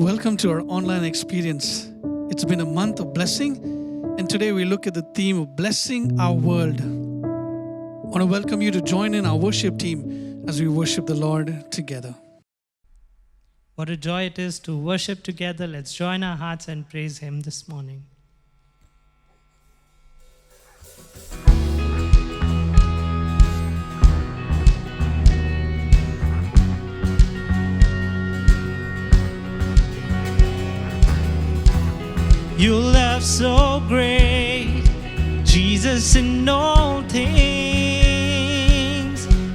Welcome to our online experience. It's been a month of blessing, and today we look at the theme of blessing our world. I want to welcome you to join in our worship team as we worship the Lord together. What a joy it is to worship together. Let's join our hearts and praise Him this morning. Your love so great, Jesus, in all things.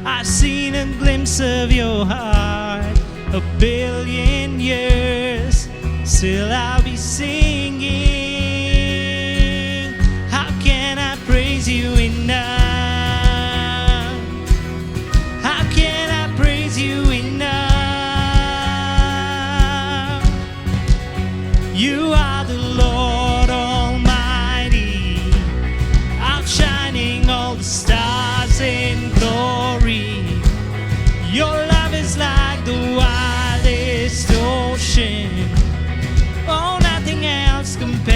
I've seen a glimpse of your heart, a billion years, still I'll be singing. How can I praise you enough? How can I praise you enough? You are the Lord Almighty, outshining all the stars in glory. Your love is like the wildest ocean, oh, nothing else compares.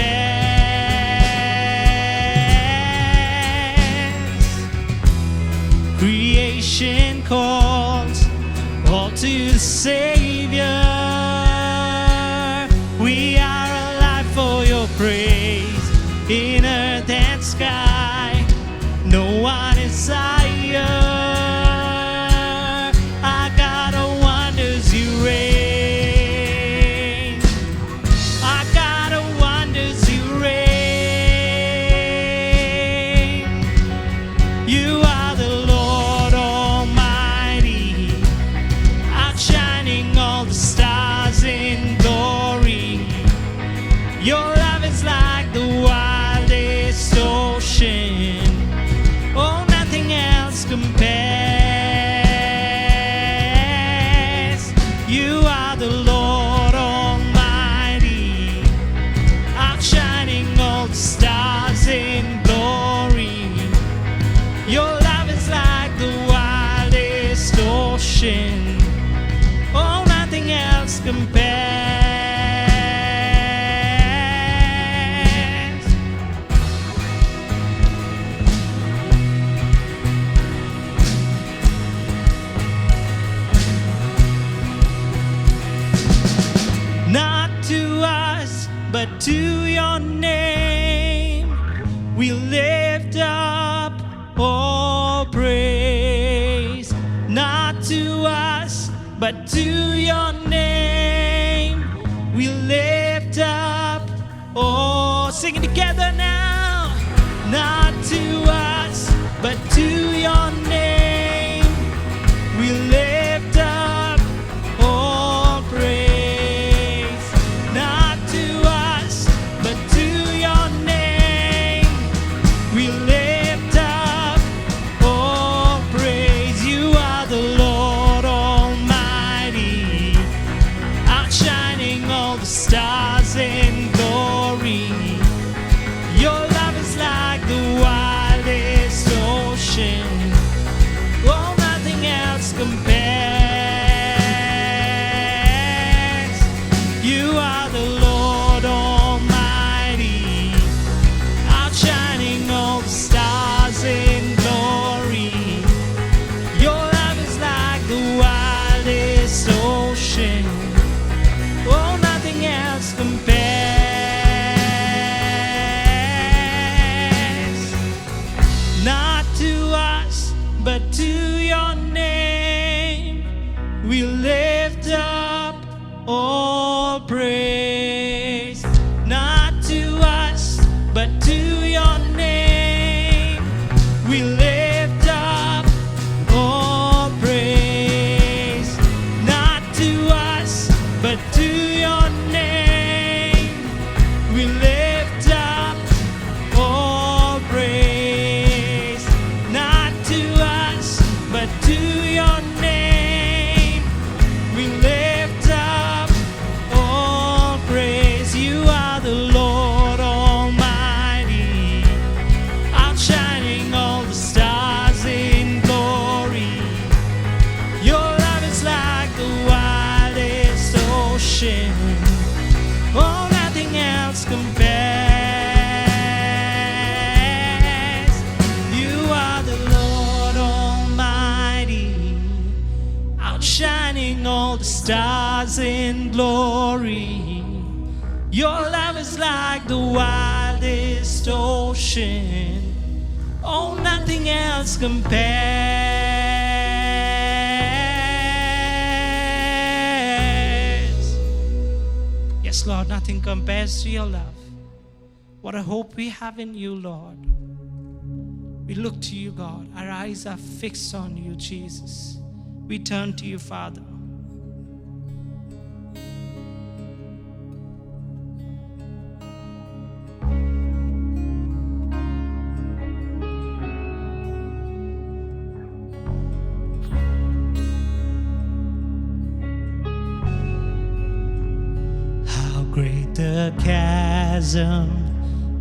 Creation calls all to the Savior. We are alive for your praise, in earth and sky. No one is higher. Our God of wonders, you reign. Our God of wonders, you reign. You are the Lord Almighty, outshining all the stars in glory. Your love is like the wildest ocean, oh, nothing else compares. You are the Lord Almighty, outshining all the stars in glory. Your love is like the wildest ocean, oh, nothing else compares. Not to us, but to your name, we lift up all praise. Not to us, but to your name, we lift up all. Sing it together now. Not to us, but to your name, we lift up all praise. Not to us, but to your name, we lift up all praise. You are the Lord Almighty, outshining all the stars in glory. Your love is like the wildest ocean, oh, nothing else compares. You are the Lord Almighty, outshining all the stars in glory. Your love is like the wildest ocean, oh, nothing else compares. Not to us, but to your name, we lift up all praise. Not to us, but to your name, we lift up all praise. Not to us, but to your name, we lift up all praise. Not to us, but to your name, we lift up all praise. You are the Lord Almighty, outshining all the stars in glory. Your love is like the wildest ocean, compares. You are the Lord Almighty, outshining all the stars in glory. Your love is like the wildest ocean. Oh, nothing else compares. Yes, Lord, nothing compares to your love. What a hope we have in you, Lord. We look to you, God. Our eyes are fixed on you, Jesus. We turn to you, Father. Great the chasm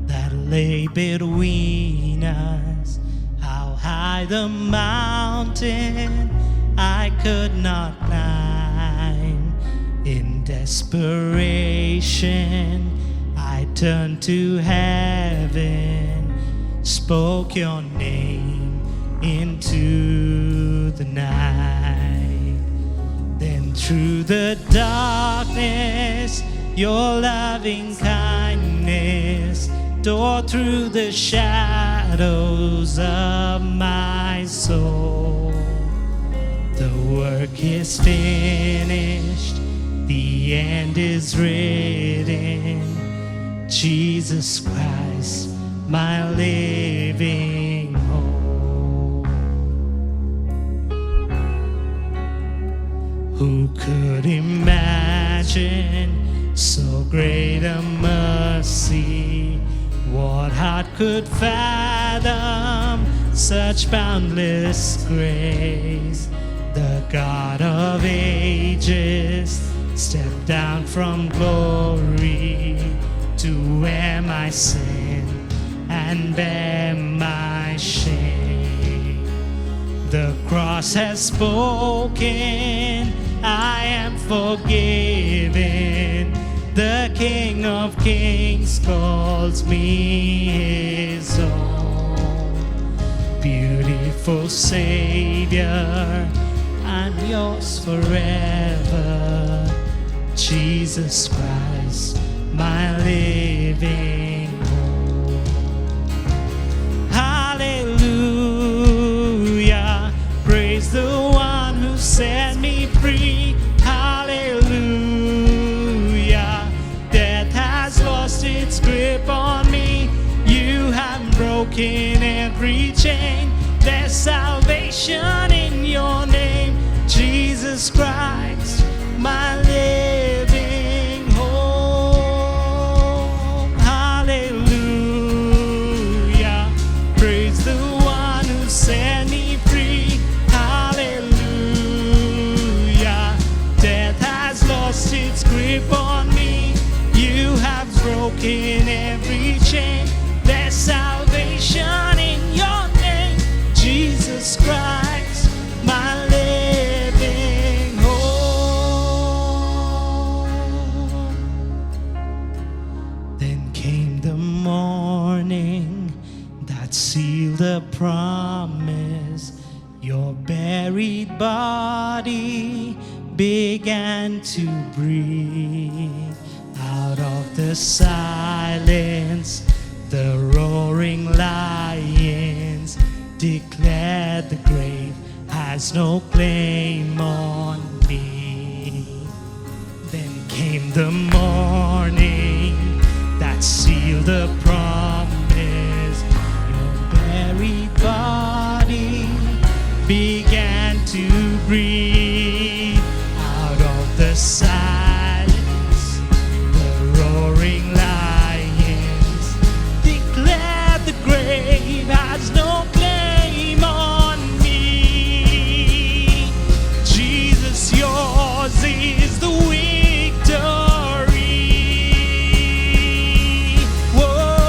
that lay between us, how high the mountain I could not climb. In desperation, I turned to heaven, spoke your name into the night. Then through the darkness, your loving kindness tore through the shadows of my soul. The work is finished, the end is written. Jesus Christ, my living hope. Who could imagine so great a mercy? What heart could fathom such boundless grace? The God of ages stepped down from glory to wear my sin and bear my shame. The cross has spoken, I am forgiven. The King of Kings calls me his own. Beautiful Savior, I'm yours forever. Jesus Christ, my living hope. Hallelujah, praise the one who set me free. Hallelujah, death has lost its grip on me. You have broken every chain. There's salvation in your name, Jesus Christ, my living hope. Hallelujah, praise the one who set me free. Hallelujah, death has lost its grip on me. You have broken every chain. There's salvation in your name, Jesus Christ, my living hope. Then came the morning that sealed the promise. Your buried body began to breathe. Out of the silence, the roaring lions declared the grave has no claim on me. Then came the morning that sealed the promise. Your buried body began to breathe. Out of the silence, the roaring lions declared the grave has no claim on me. Jesus, yours is the victory. Whoa.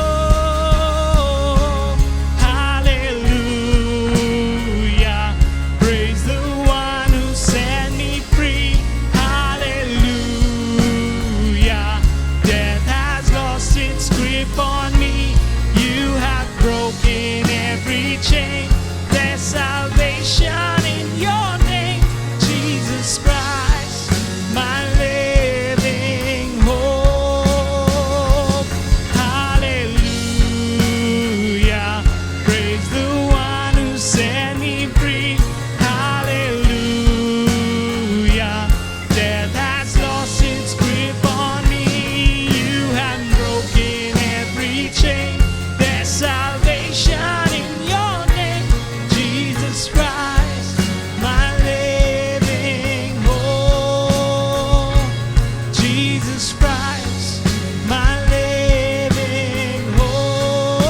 Jesus Christ, my living hope.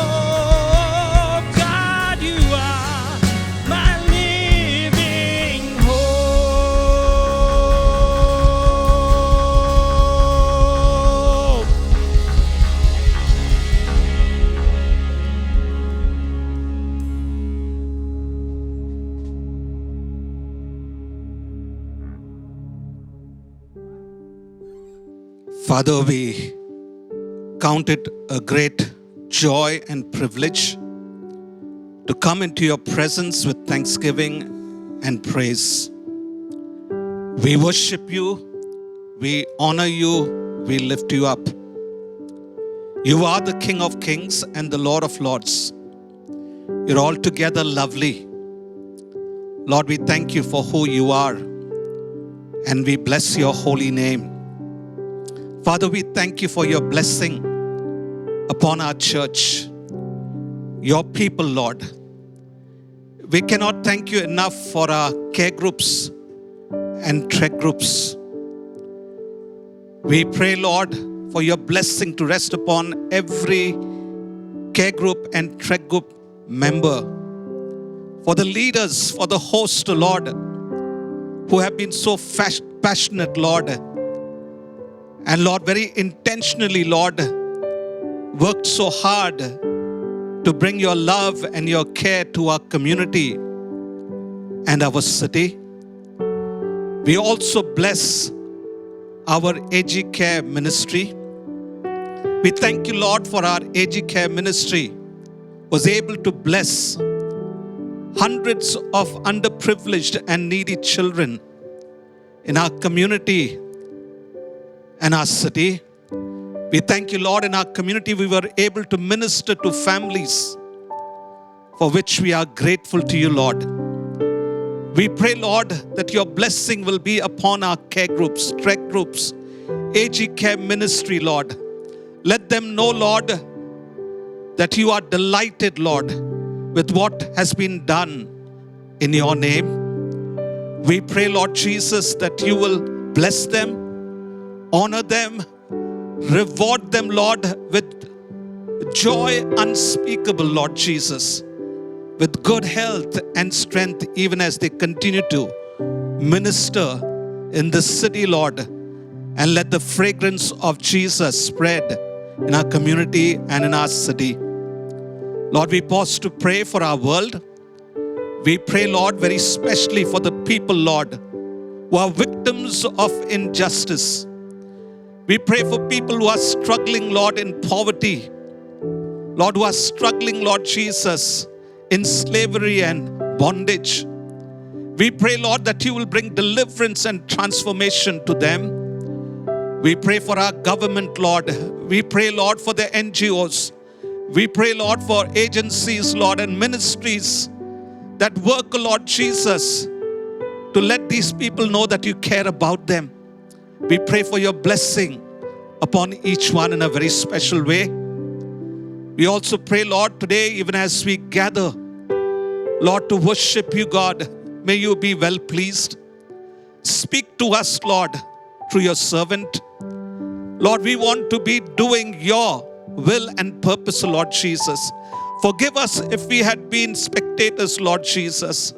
God, you are my living hope. Father, we count it a great joy and privilege to come into your presence with thanksgiving and praise. We worship you, we honor you, we lift you up. You are the King of Kings and the Lord of Lords. You're altogether lovely. Lord, we thank you for who you are, and we bless your holy name. Father, we thank you for your blessing upon our church, your people, Lord. We cannot thank you enough for our care groups and trek groups. We pray, Lord, for your blessing to rest upon every care group and trek group member, for the leaders, for the host, Lord, who have been so passionate, Lord, and Lord, very intentionally, Lord, worked so hard to bring your love and your care to our community and our city. We also bless our AG Care ministry. We thank you, Lord, for our AG Care ministry was able to bless hundreds of underprivileged and needy children in our community and our city. We thank you, Lord, in our community we were able to minister to families, for which we are grateful to you, Lord. We pray, Lord, that your blessing will be upon our care groups, trek groups, AG Care ministry, Lord. Let them know, Lord, that you are delighted, Lord, with what has been done in your name. We pray, Lord Jesus, that you will bless them, honor them, reward them, Lord, with joy unspeakable, Lord Jesus, with good health and strength, even as they continue to minister in the city, Lord, and let the fragrance of Jesus spread in our community and in our city. Lord, we pause to pray for our world. We pray, Lord, very specially for the people, Lord, who are victims of injustice. We pray for people who are struggling, Lord, in poverty. Lord, who are struggling, Lord Jesus, in slavery and bondage. We pray, Lord, that you will bring deliverance and transformation to them. We pray for our government, Lord. We pray, Lord, for the NGOs. We pray, Lord, for agencies, Lord, and ministries that work, Lord Jesus, to let these people know that you care about them. We pray for your blessing upon each one in a very special way. We also pray, Lord, today, even as we gather, Lord, to worship you, God, may you be well pleased. Speak to us, Lord, through your servant. Lord, we want to be doing your will and purpose, Lord Jesus. Forgive us if we had been spectators, Lord Jesus.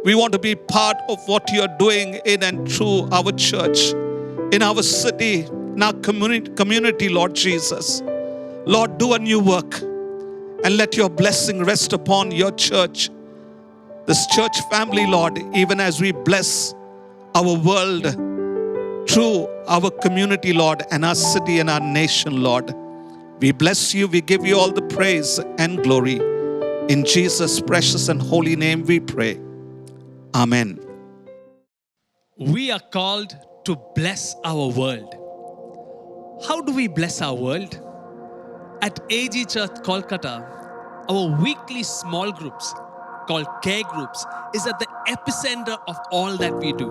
We want to be part of what you are doing in and through our church, in our city, in our community, Lord Jesus. Lord, do a new work and let your blessing rest upon your church, this church family, Lord, even as we bless our world through our community, Lord, and our city and our nation, Lord. We bless you. We give you all the praise and glory. In Jesus' precious and holy name we pray. Amen. We are called to bless our world. How do we bless our world? At AG Church Kolkata, our weekly small groups called care groups is at the epicenter of all that we do.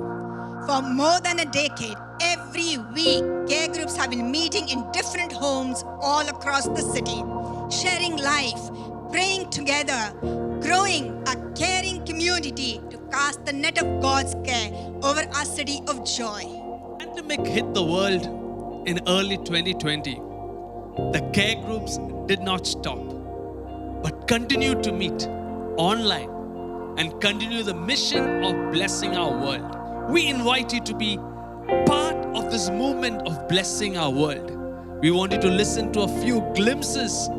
For more than a decade, every week, care groups have been meeting in different homes all across the city, sharing life, praying together, growing a caring community to cast the net of God's care over our city of joy. Pandemic hit the world in early 2020, the care groups did not stop, but continued to meet online and continue the mission of blessing our world. We invite you to be part of this movement of blessing our world. We want you to listen to a few glimpses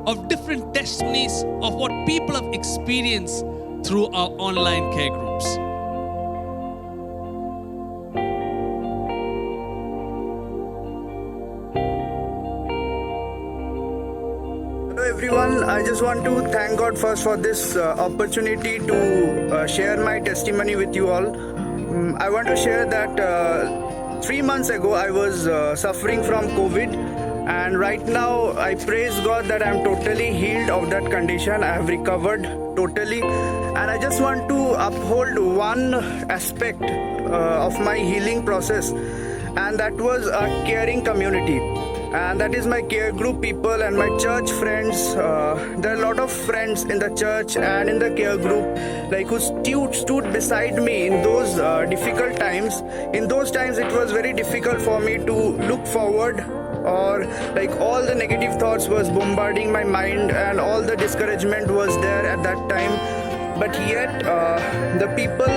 of different testimonies of what people have experienced through our online care groups. Hello everyone, I just want to thank God first for this opportunity to share my testimony with you all. I want to share that 3 months ago I was suffering from COVID, and right now I praise God that I'm totally healed of that condition. I have recovered totally, and I just want to uphold one aspect of my healing process, and that was a caring community. And that is my care group people and my church friends. There are a lot of friends in the church and in the care group, like who stood beside me in those difficult times. In those times, it was very difficult for me to look forward, or like all the negative thoughts was bombarding my mind, and all the discouragement was there at that time. But yet, the people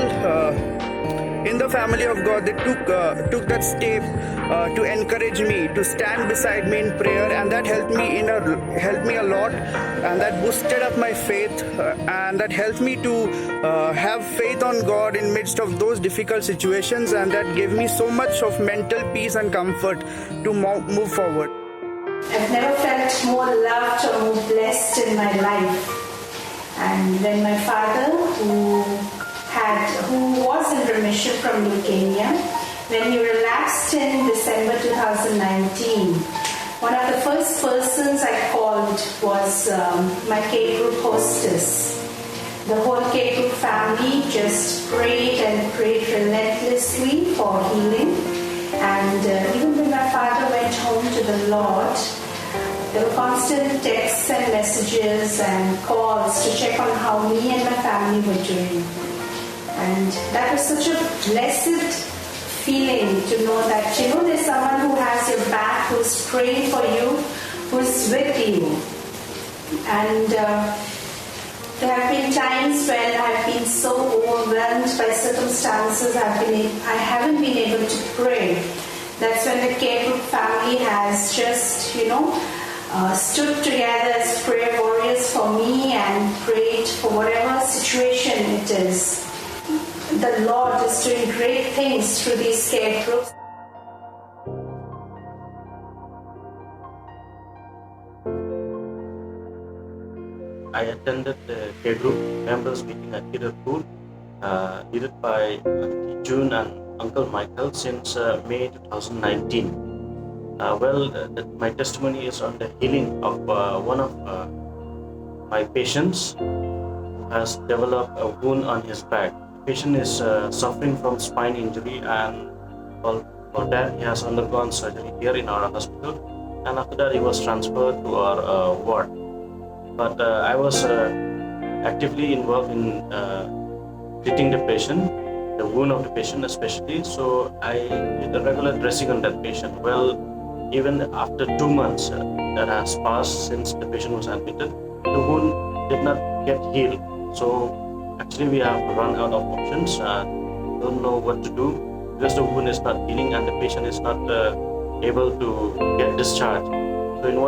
in the family of God, they took that step to encourage me, to stand beside me in prayer, and that helped me a lot, and that boosted up my faith, and that helped me to have faith on God in midst of those difficult situations, and that gave me so much of mental peace and comfort to move forward. I've never felt more loved or more blessed in my life. And when my father, who was in remission from leukemia, when he relapsed in December 2019, one of the first persons I called was my care group hostess. The whole care group family just prayed and prayed relentlessly for healing. And even when my father went home to the Lord, there were constant texts and messages and calls to check on how me and my family were doing. And that was such a blessed feeling to know that, there's someone who has your back, who's praying for you, who's with you. And there have been times when I've been so overwhelmed by circumstances, I haven't been able to pray. That's when the care group family has just, stood together as prayer warriors for me and prayed for whatever situation it is. The Lord is doing great things through these care groups. I attended the care group members meeting at Kidarpur, led by Auntie June and Uncle Michael since May 2019. My testimony is on the healing of one of my patients who has developed a wound on his back. The patient is suffering from spine injury, and for that he has undergone surgery here in our hospital, and after that he was transferred to our ward. But I was actively involved in treating the patient, the wound of the patient especially, so I did a regular dressing on that patient. Well, even after 2 months that has passed since the patient was admitted, the wound did not get healed. So actually we have run out of options, don't know what to do, because the wound is not healing and the patient is not able to get discharged. So in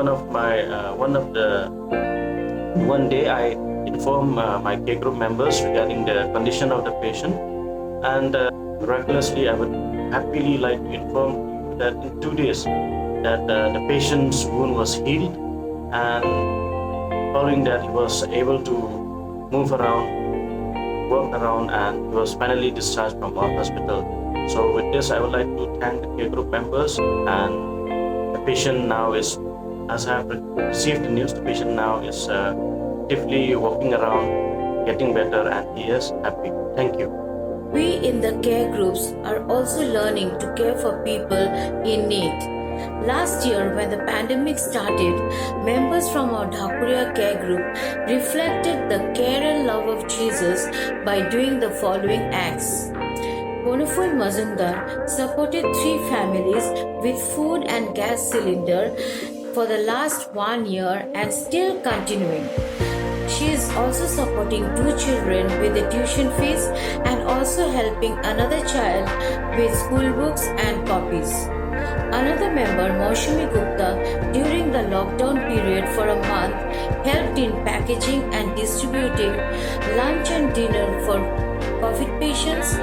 one day I informed my care group members regarding the condition of the patient, and miraculously I would happily like to inform you that in 2 days that the patient's wound was healed, and following that he was able to move around, walk around, and he was finally discharged from our hospital. So with this I would like to thank the care group members, and the patient now is, as I have received the news, the patient now is actively walking around, getting better, and he is happy. Thank you. We in the care groups are also learning to care for people in need. Last year, when the pandemic started, members from our Dhakuria care group reflected the care and love of Jesus by doing the following acts. Boniful Mazumdar supported 3 families with food and gas cylinder for the last 1 year and still continuing. She is also supporting 2 children with the tuition fees and also helping another child with school books and copies. Another member, Maushami Gupta, during the lockdown period for a month, helped in packaging and distributing lunch and dinner for COVID patients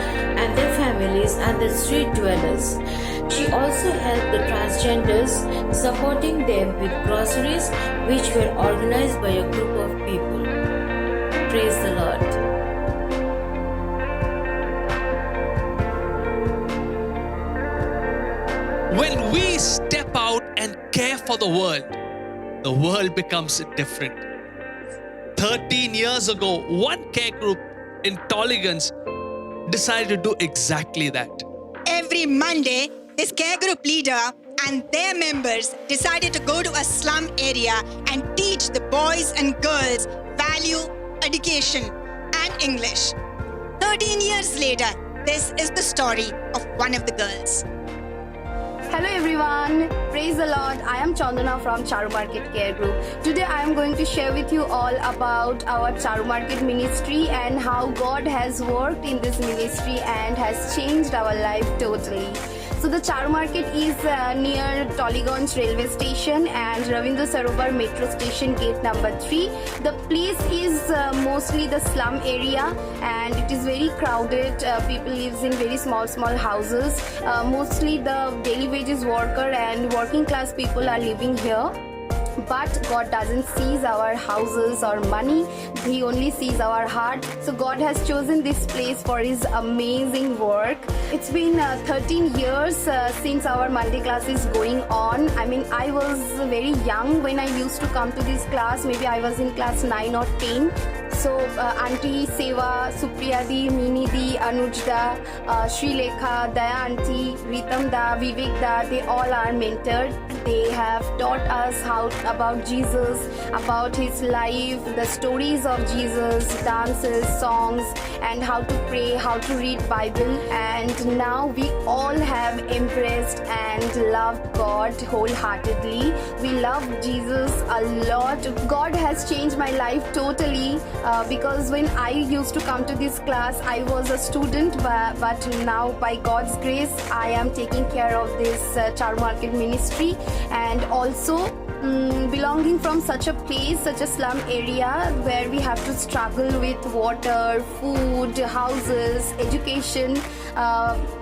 and their families and the street dwellers. She also helped the transgenders, supporting them with groceries which were organized by a group of people. Praise the Lord. When we step out and care for the world becomes different. 13 years ago, one care group in Toligans decided to do exactly that. Every Monday, this care group leader and their members decided to go to a slum area and teach the boys and girls value, education, and English. 13 years later, this is the story of one of the girls. Hello everyone, praise the Lord. I am Chandana from Charu Market Care Group. Today I am going to share with you all about our Charu Market ministry and how God has worked in this ministry and has changed our life totally. So the Charu Market is near Toliganj railway station and Ravindra Sarovar metro station gate number 3. The place is mostly the slum area and it is very crowded. People lives in very small houses. Mostly the daily wages worker and working class people are living here. But God doesn't see our houses or money, He only sees our heart. So God has chosen this place for His amazing work. It's been 13 years since our Monday class is going on. I mean, I was very young when I used to come to this class. Maybe I was in class 9 or 10. So Auntie Seva, Supriya Di, Mini Di, Anuj Da, Sri Lekha, Daya Auntie, Ritam Da, Vivek Da, they all are mentored. They have taught us about Jesus, about His life, the stories of Jesus, dances, songs, and how to pray, how to read Bible. And now we all have embraced and loved God wholeheartedly. We love Jesus a lot. God has changed my life totally. Because when I used to come to this class, I was a student, but now by God's grace, I am taking care of this Charu Market ministry and also belonging from such a place, such a slum area where we have to struggle with water, food, houses, education.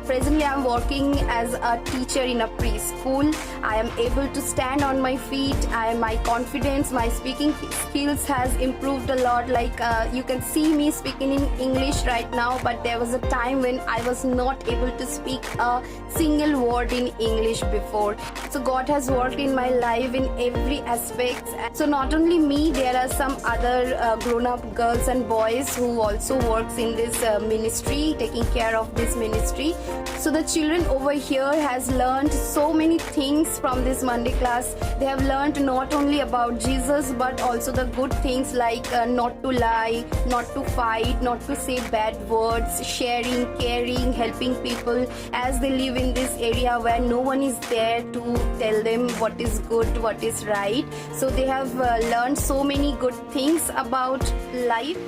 Presently, I am working as a teacher in a preschool. I am able to stand on my feet. My confidence, my speaking skills has improved a lot. Like you can see me speaking in English right now, but there was a time when I was not able to speak a single word in English before. So God has worked in my life in every aspect. So not only me, there are some other grown-up girls and boys who also works in this ministry, taking care of this ministry. So the children over here has learned so many things from this Monday class. They have learned not only about Jesus but also the good things like not to lie, not to fight, not to say bad words, sharing, caring, helping people as they live in this area where no one is there to tell them what is good, what is right. So they have learned so many good things about life.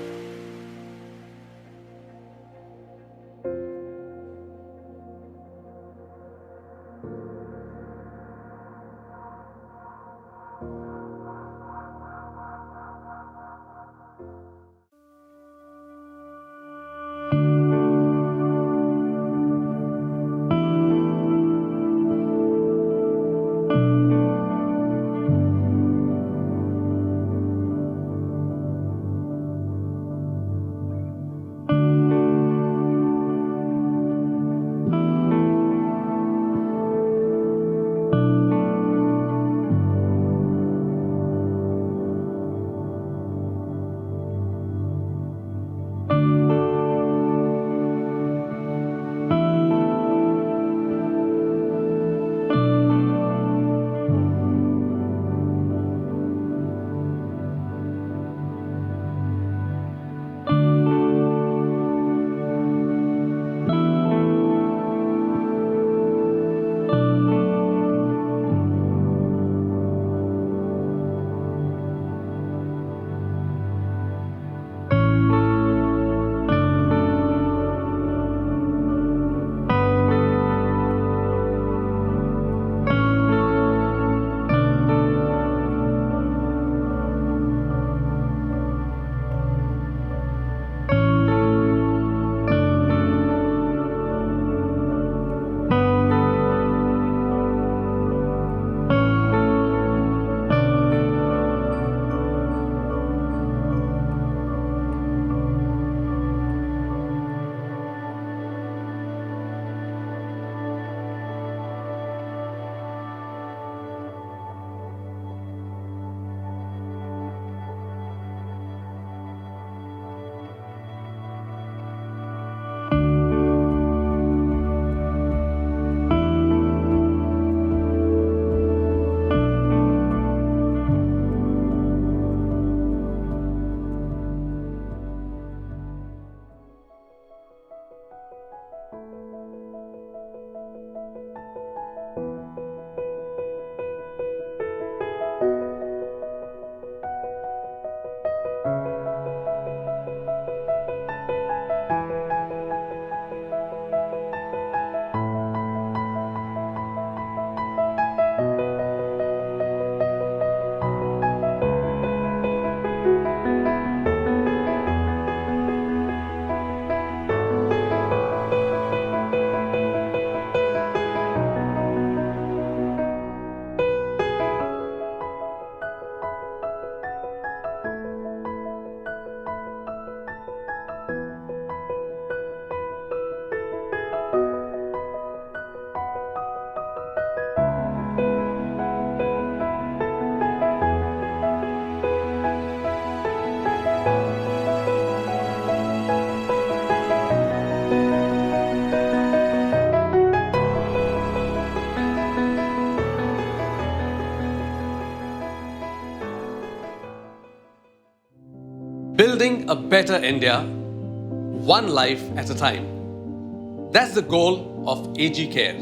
Building a better India, one life at a time. That's the goal of AG Care.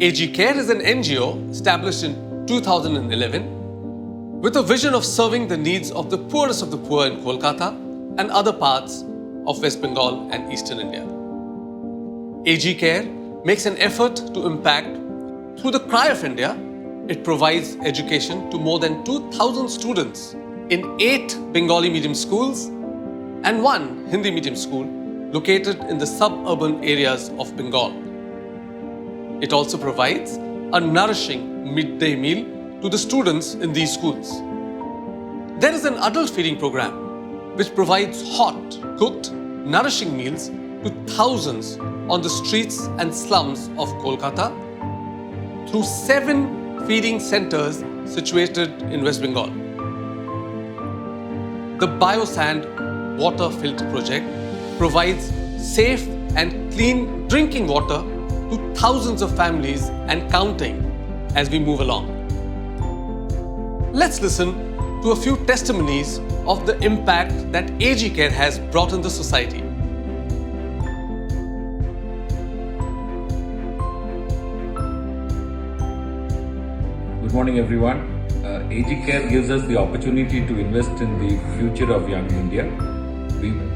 AG Care is an NGO established in 2011 with a vision of serving the needs of the poorest of the poor in Kolkata and other parts of West Bengal and Eastern India. AG Care makes an effort to impact through the Cry of India. It provides education to more than 2,000 students in 8 Bengali medium schools and 1 Hindi medium school located in the suburban areas of Bengal. It also provides a nourishing midday meal to the students in these schools. There is an adult feeding program which provides hot, cooked, nourishing meals to thousands on the streets and slums of Kolkata through 7 feeding centers situated in West Bengal. The Biosand Water Filter Project provides safe and clean drinking water to thousands of families and counting as we move along. Let's listen to a few testimonies of the impact that AG Care has brought in the society. Good morning, everyone. AG Care gives us the opportunity to invest in the future of young India.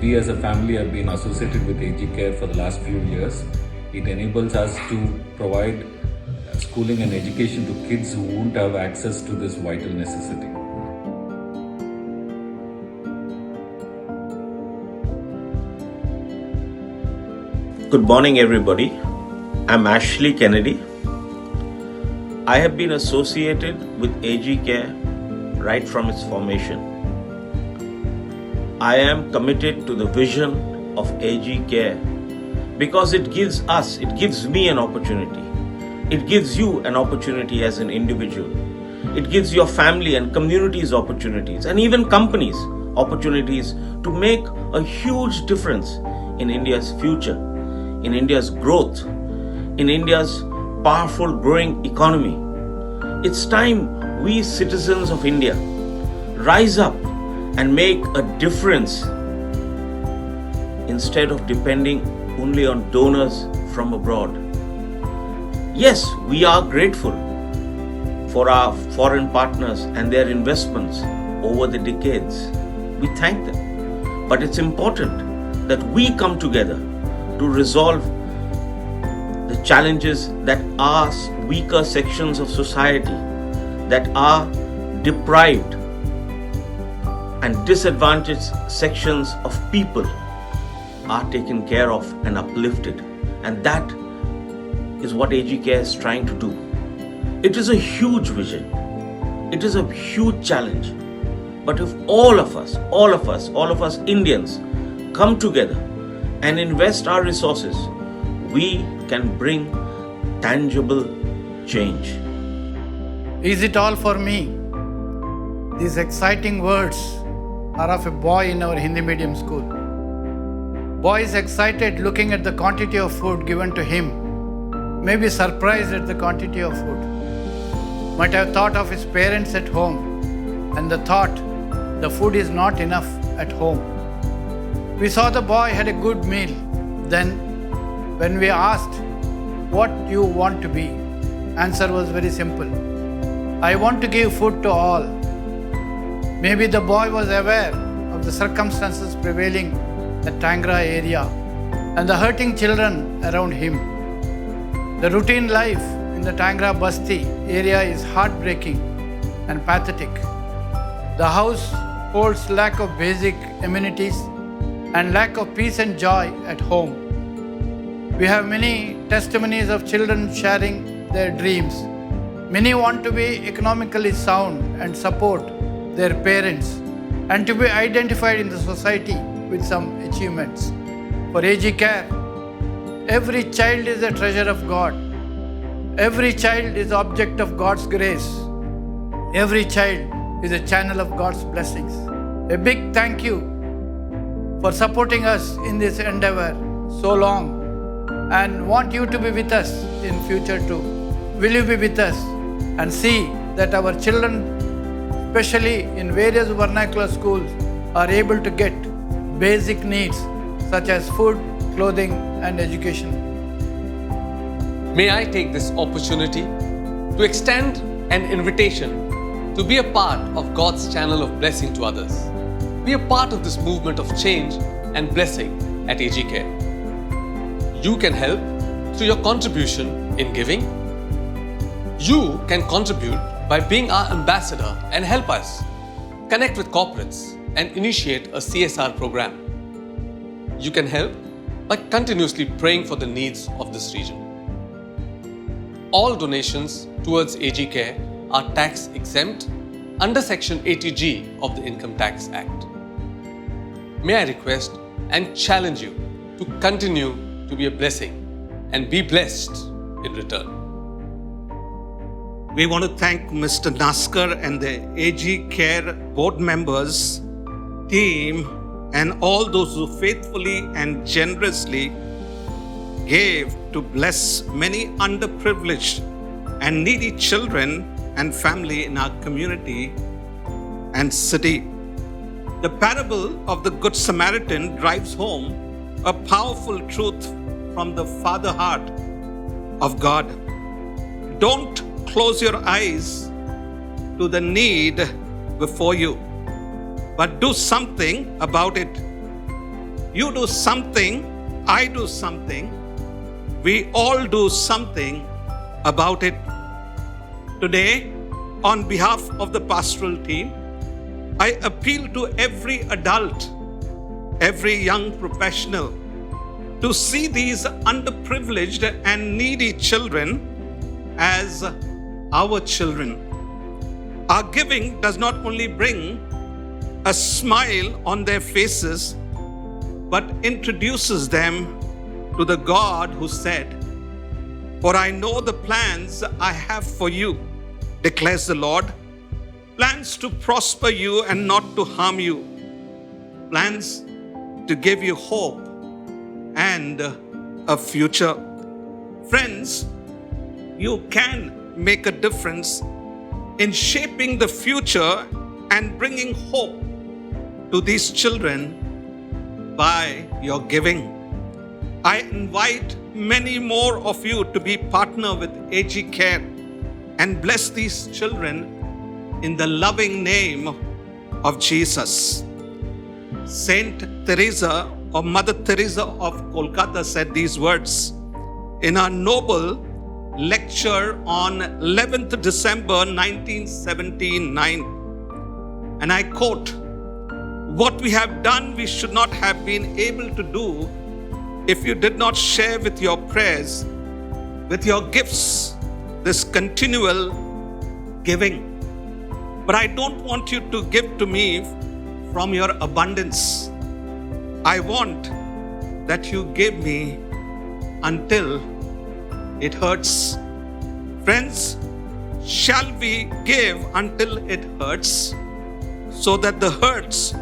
We as a family have been associated with AG Care for the last few years. It enables us to provide schooling and education to kids who won't have access to this vital necessity. Good morning, everybody. I'm Ashley Kennedy. I have been associated with AG Care right from its formation. I am committed to the vision of AG Care because it gives me an opportunity. It gives you an opportunity as an individual. It gives your family and communities opportunities, and even companies opportunities to make a huge difference in India's future, in India's growth, in India's powerful growing economy. It's time we citizens of India rise up and make a difference instead of depending only on donors from abroad. Yes, we are grateful for our foreign partners and their investments over the decades. We thank them. But it's important that we come together to resolve the challenges that are weaker sections of society, that are deprived and disadvantaged sections of people are taken care of and uplifted. And that is what AG Care is trying to do. It is a huge vision. It is a huge challenge. But if all of us Indians come together and invest our resources, we can bring tangible change. Is it all for me? These exciting words are of a boy in our Hindi medium school. Boy is excited looking at the quantity of food given to him, maybe surprised at the quantity of food. Might have thought of his parents at home and the thought the food is not enough at home. We saw the boy had a good meal. Then when we asked, what you want to be? Answer was very simple. I want to give food to all. Maybe the boy was aware of the circumstances prevailing at Tangra area and the hurting children around him. The routine life in the Tangra Basti area is heartbreaking and pathetic. The house holds lack of basic amenities and lack of peace and joy at home. We have many testimonies of children sharing their dreams. Many want to be economically sound and support their parents and to be identified in the society with some achievements. For AG Care, every child is a treasure of God. Every child is object of God's grace. Every child is a channel of God's blessings. A big thank you for supporting us in this endeavor so long, and want you to be with us in future too. Will you be with us and see that our children, especially in various vernacular schools, are able to get basic needs such as food, clothing, and education. May I take this opportunity to extend an invitation to be a part of God's channel of blessing to others. Be a part of this movement of change and blessing at AG Care. You can help through your contribution in giving. You can contribute by being our ambassador and help us connect with corporates and initiate a CSR program. You can help by continuously praying for the needs of this region. All donations towards AG Care are tax exempt under Section 80G of the Income Tax Act. May I request and challenge you to continue to be a blessing and be blessed in return. We want to thank Mr. Naskar and the AG Care board members, team, and all those who faithfully and generously gave to bless many underprivileged and needy children and family in our community and city. The parable of the Good Samaritan drives home a powerful truth from the Father heart of God. Don't close your eyes to the need before you, but do something about it. You do something, I do something, we all do something about it. Today, on behalf of the pastoral team, I appeal to every adult, every young professional to see these underprivileged and needy children as our children. Our giving does not only bring a smile on their faces, but introduces them to the God who said, "For I know the plans I have for you, declares the Lord, plans to prosper you and not to harm you, plans to give you hope and a future." Friends, you can make a difference in shaping the future and bringing hope to these children by your giving. I invite many more of you to be partner with AG Care and bless these children in the loving name of Jesus. Saint Teresa or Mother Teresa of Kolkata said these words in a noble lecture on 11th December 1979, and I quote, "What we have done we should not have been able to do if you did not share with your prayers, with your gifts, this continual giving. But I don't want you to give to me from your abundance. I want that you give me until it hurts." Friends, shall we give until it hurts so that the hurts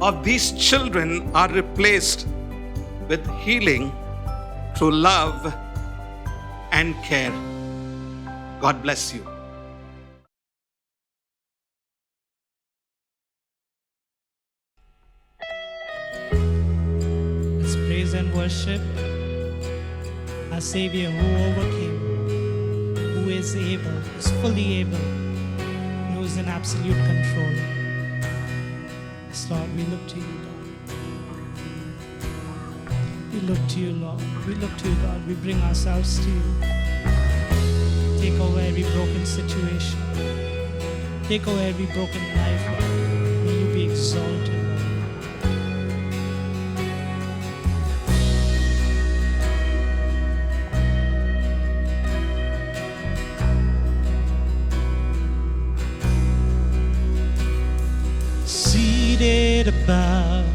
of these children are replaced with healing through love and care? God bless you. Let's praise and worship our Savior who overcame, who is able, is fully able, who is in absolute control. Yes, Lord, we look to you, God. We look to you, Lord. We look to you, God. We bring ourselves to you. Take over every broken situation. Take over every broken life, Lord. May you be exalted, Lord. Seated above,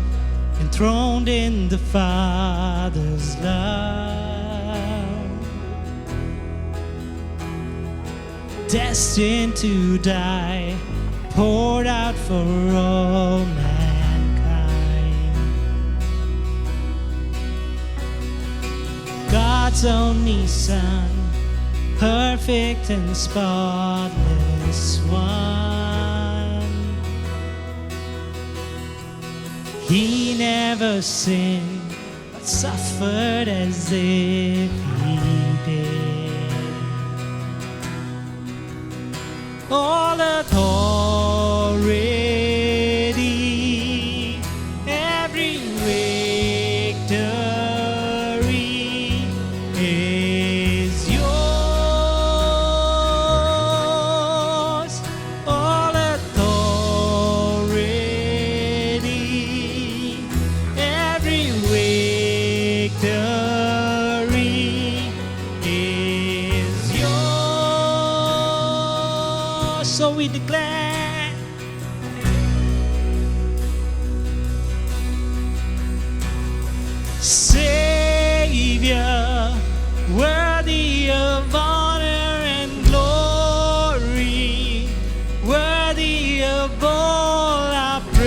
enthroned in the Father's love, destined to die, poured out for all mankind. God's only Son, perfect and spotless one, He never sinned, but suffered as if he did. All authority, every victory is yours. All authority, every victory is yours. So we declare, Savior, worthy of honor and glory, worthy of all our praise,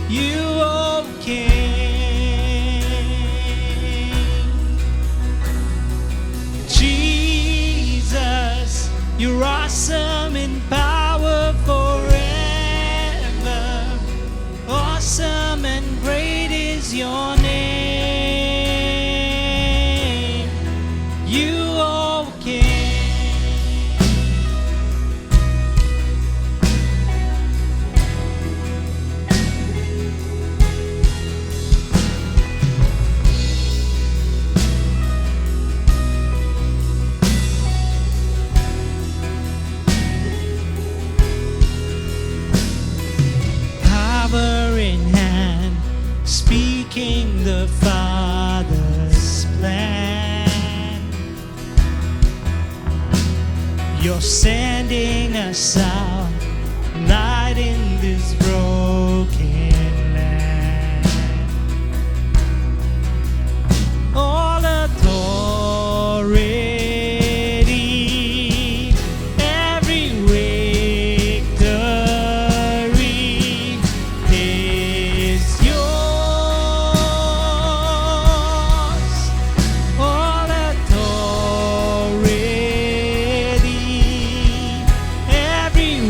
you, O King. Jesus, you're awesome in power forever. Awesome and great is your name, you, O King. Power in hand, speaking the Father's plan. You're sending us out, light in this broken land. All authority, every victory is yours. All authority, every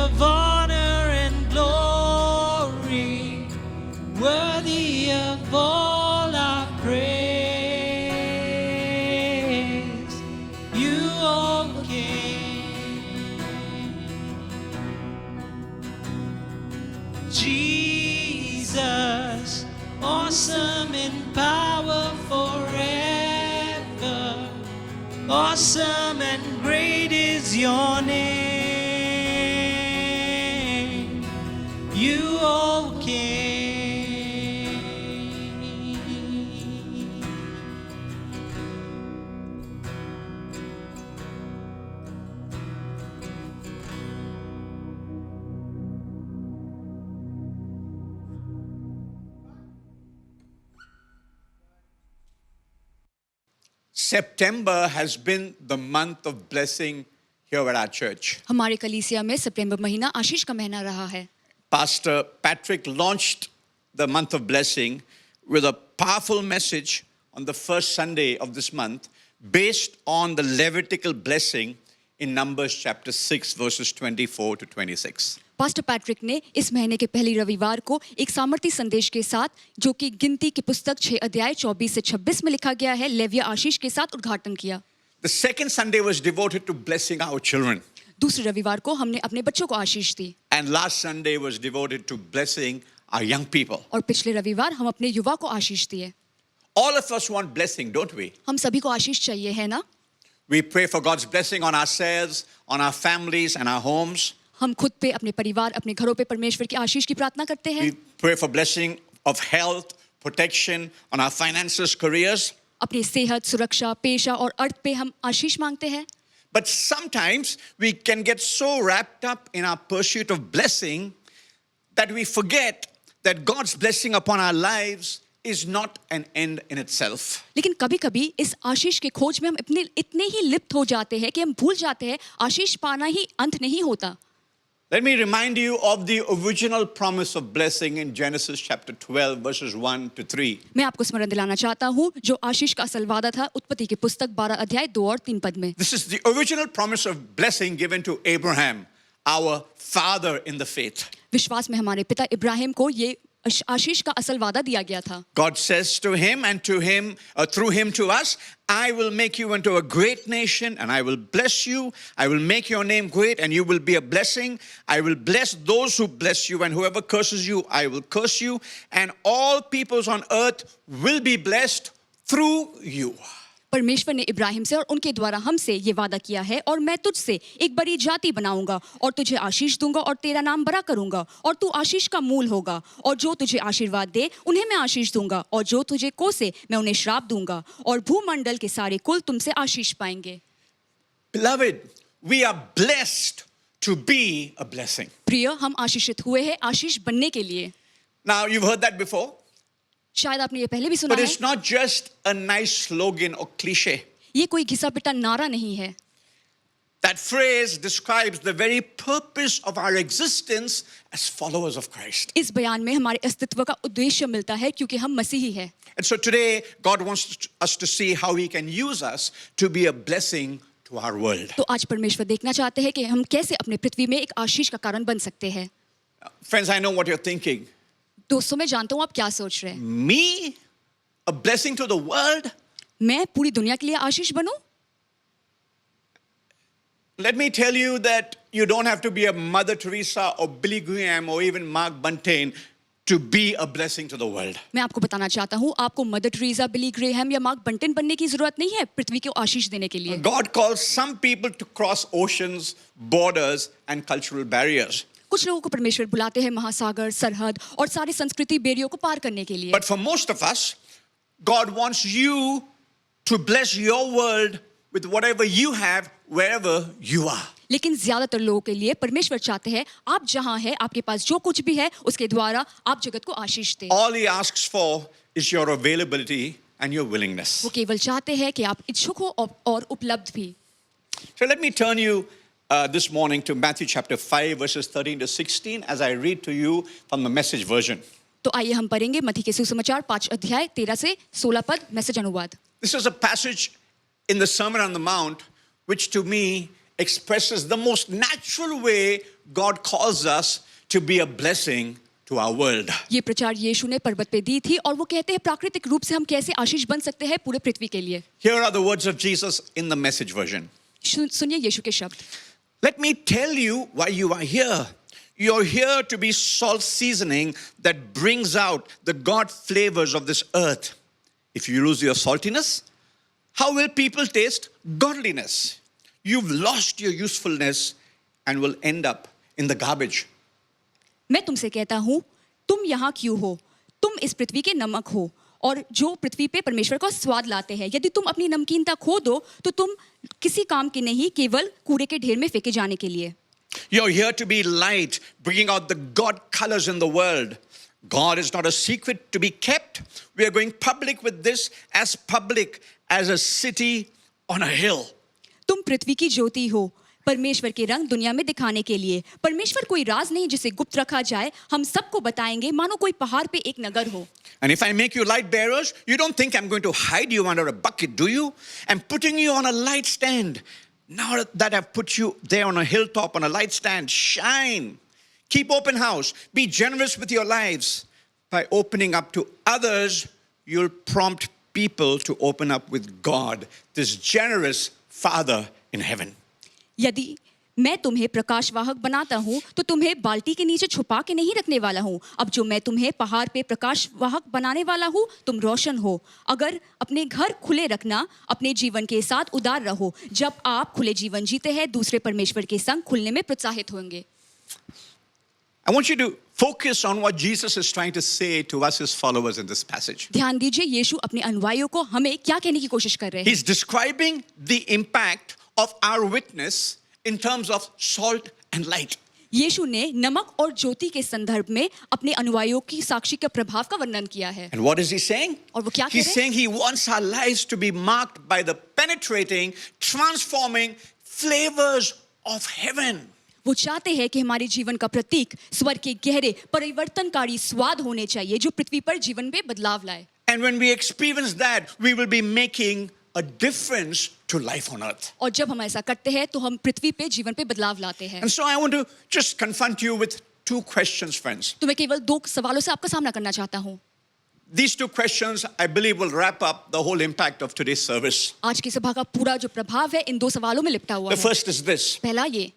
of honor and glory, worthy of all our praise. You overcame. Jesus, awesome in power forever. Awesome and great is your name. You overcame. September has been the month of blessing here at our church. हमारे कलीसिया में सितंबर महीना आशीष का महीना रहा है. Pastor Patrick launched the month of blessing with a powerful message on the first Sunday of this month based on the Levitical blessing in Numbers chapter 6 verses 24 to 26. Pastor Patrick ने इस महीने के पहली रविवार को एक सामर्थी संदेश के साथ, जो कि गिनती की पुस्तक 6 अध्याय 24 से 26 में लिखा गया है, लेविया आशीष के साथ उद्घाटन किया. The second Sunday was devoted to blessing our children. दूसरे रविवार को हमने अपने बच्चों को आशीष दी. And last Sunday was devoted to blessing our young people. और पिछले रविवार हम अपने युवा को आशीष दिए. All of us want blessing, don't we? हम सभी को आशीष चाहिए, है ना? We pray for God's blessing on ourselves, on our families and our homes. हम खुद पे, अपने परिवार, अपने घरों पे परमेश्वर की आशीष की प्रार्थना करते हैं. We pray for blessing of health, protection on our finances, careers. अपनी सेहत, सुरक्षा, पेशा और अर्थ पे हम आशीष मांगते हैं. But sometimes we can get so wrapped up in our pursuit of blessing that we forget that God's blessing upon our lives is not an end in itself. लेकिन कभी-कभी इस आशीष के खोज में हम इतने ही लिप्त हो जाते हैं कि हम भूल जाते हैं आशीष पाना ही अंत नहीं होता. Let me remind you of the original promise of blessing in Genesis chapter 12 verses 1 to 3. मैं आपको स्मरण दिलाना चाहता हूँ जो आशीष का असल वादा था उत्पत्ति की पुस्तक 12 अध्याय 2 और 3 पद में. This is the original promise of blessing given to Abraham, our father in the faith. विश्वास में हमारे पिता इब्राहिम को ये आशीष का असल वादा दिया गया था. God says to him and to him, through him to us, I will make you into a great nation and I will bless you. I will make your name great and you will be a blessing. I will bless those who bless you and whoever curses you, I will curse you. And all peoples on earth will be blessed through you. परमेश्वर ने इब्राहिम से और उनके द्वारा हमसे ये वादा किया है, और मैं तुझसे एक बड़ी जाति बनाऊंगा और तुझे आशीष दूंगा और तेरा नाम बड़ा करूंगा और तू आशीष का मूल होगा, और जो तुझे आशीर्वाद दे उन्हें मैं आशीष दूंगा और जो तुझे कोसे मैं उन्हें श्राप दूंगा और भूमंडल के सारे कुल तुमसे आशीष पाएंगे. Beloved, we are blessed to be a blessing. प्रिय, हम आशीषित हुए हैं आशीष बनने के लिए. Now you've heard that before. शायद आपने ये पहले भी सुना But है. it's not just a nice slogan or cliche. ये कोई घिसा पिटा नारा नहीं है. That phrase describes the very purpose of our existence as followers of Christ. इस बयान में हमारे अस्तित्व का उद्देश्य मिलता है क्योंकि हम मसीही हैं. And so today God wants us to see how he can use us to be a blessing to our world. तो आज परमेश्वर देखना चाहते हैं कि हम कैसे अपने पृथ्वी में एक आशीष का कारण बन सकते हैं. Friends, I know what you're thinking. दोस्तों, मैं जानता हूँ आप क्या सोच रहे हैं. Me? A blessing to the world? मैं पूरी दुनिया के लिए आशीष बनूं? Let me tell you that you don't have to be a Mother Teresa or Billy Graham or even Mark Buntain to be a blessing to the world. मैं आपको बताना चाहता हूँ, आपको मदर टेरेसा, बिली ग्रेहम या मार्क बंटन बनने की जरूरत नहीं है पृथ्वी को आशीष देने के लिए. God calls some people to cross oceans, borders and cultural barriers. कुछ लोगों को परमेश्वर बुलाते हैं महासागर, सरहद और सारी संस्कृति बेरियों को पार करने के लिए. But for most of us, God wants you to bless your world with whatever you have, wherever you are. लेकिन ज्यादातर लोगों के लिए परमेश्वर चाहते हैं आप जहां हैं, आपके पास जो कुछ भी है उसके द्वारा आप जगत को आशीष दें. All he asks for is your availability and your willingness. वो केवल चाहते हैं कि आप इच्छुक हो और उपलब्ध भी. So let me turn you this morning to Matthew chapter 5 verses 13 to 16 as I read to you from the Message version. तो आइए हम पढ़ेंगे मत्ती के सुसमाचार 5 अध्याय 13 से 16 पद मैसेज अनुवाद. This is a passage in the Sermon on the Mount which to me expresses the most natural way God calls us to be a blessing to our world. ये प्रचार यीशु ने पर्वत पे दी थी और वो कहते हैं प्राकृतिक रूप से हम कैसे आशीष बन सकते हैं पूरे पृथ्वी के लिए. Here are the words of Jesus in the Message version. सुनिए यीशु के शब्द. Let me tell you why you are here. You're here to be salt seasoning that brings out the God flavors of this earth. If you lose your saltiness, how will people taste godliness? You've lost your usefulness and will end up in the garbage. मैं तुमसे कहता हूँ, तुम यहाँ क्यों हो? तुम इस पृथ्वी के नमक हो और जो पृथ्वी पे परमेश्वर का स्वाद लाते हैं. यदि तुम अपनी नमकीनता खो दो तो तुम किसी काम के नहीं, केवल कूड़े के ढेर में फेंके जाने के लिए. You're here to be light, bringing out the God colors in the world. God is not a secret to be kept. We are going public with this, as public as a city on a hill. तुम पृथ्वी की ज्योति हो, परमेश्वर के रंग दुनिया में दिखाने के लिए. परमेश्वर कोई राज नहीं जिसे गुप्त रखा जाए. हम सबको बताएंगे मानो कोई पहाड़ पे एक नगर हो. And if I make you light bearers, you don't think I'm going to hide you under a bucket, do you? I'm putting you on a light stand. Now that I've put you there on a hilltop, on a light stand, shine. Keep open house. Be generous with your lives. By opening up to others, you'll prompt people to open up with God, this generous Father in heaven. यदि मैं तुम्हें प्रकाशवाहक बनाता हूँ तो तुम्हें बाल्टी के नीचे छुपा के नहीं रखने वाला हूँ. अब जो मैं तुम्हें पहाड़ पे प्रकाशवाहक बनाने वाला हूँ, तुम रोशन हो. अगर अपने घर खुले रखना, अपने जीवन के साथ उदार रहो. जब आप खुले जीवन जीते हैं, दूसरे परमेश्वर के संग खुलने में प्रोत्साहित होंगे. I want you to focus on what Jesus is trying to say to us, his followers, in this passage. ध्यान दीजिए, यीशु अपने अनुयायियों को हमें क्या कहने की कोशिश कर रहे हैं. He's describing the impact of our witness in terms of salt and light. यीशु ने नमक और ज्योति के संदर्भ में अपने अनुयायियों की साक्षी के प्रभाव का वर्णन किया है. And what is he saying? और वो क्या कह He's रहे हैं? saying he wants our lives to be marked by the penetrating, transforming flavors of heaven. वो चाहते हैं कि हमारे जीवन का प्रतीक स्वर्ग के गहरे परिवर्तनकारी स्वाद होने चाहिए जो पृथ्वी पर जीवन में बदलाव लाए. And when we experience that, we will be making a difference to life on earth. और जब हम ऐसा करते हैं तो हम पृथ्वी पे जीवन पे बदलाव लाते हैं. And so I want to just confront you with two questions, friends. तो मैं केवल दो सवालों से आपका सामना करना चाहता हूँ. These two questions, I believe, will wrap up the whole impact of today's service. आज की सभा का पूरा जो प्रभाव है इन दो सवालों में लिपटा हुआ The है. first is this. पहला ये,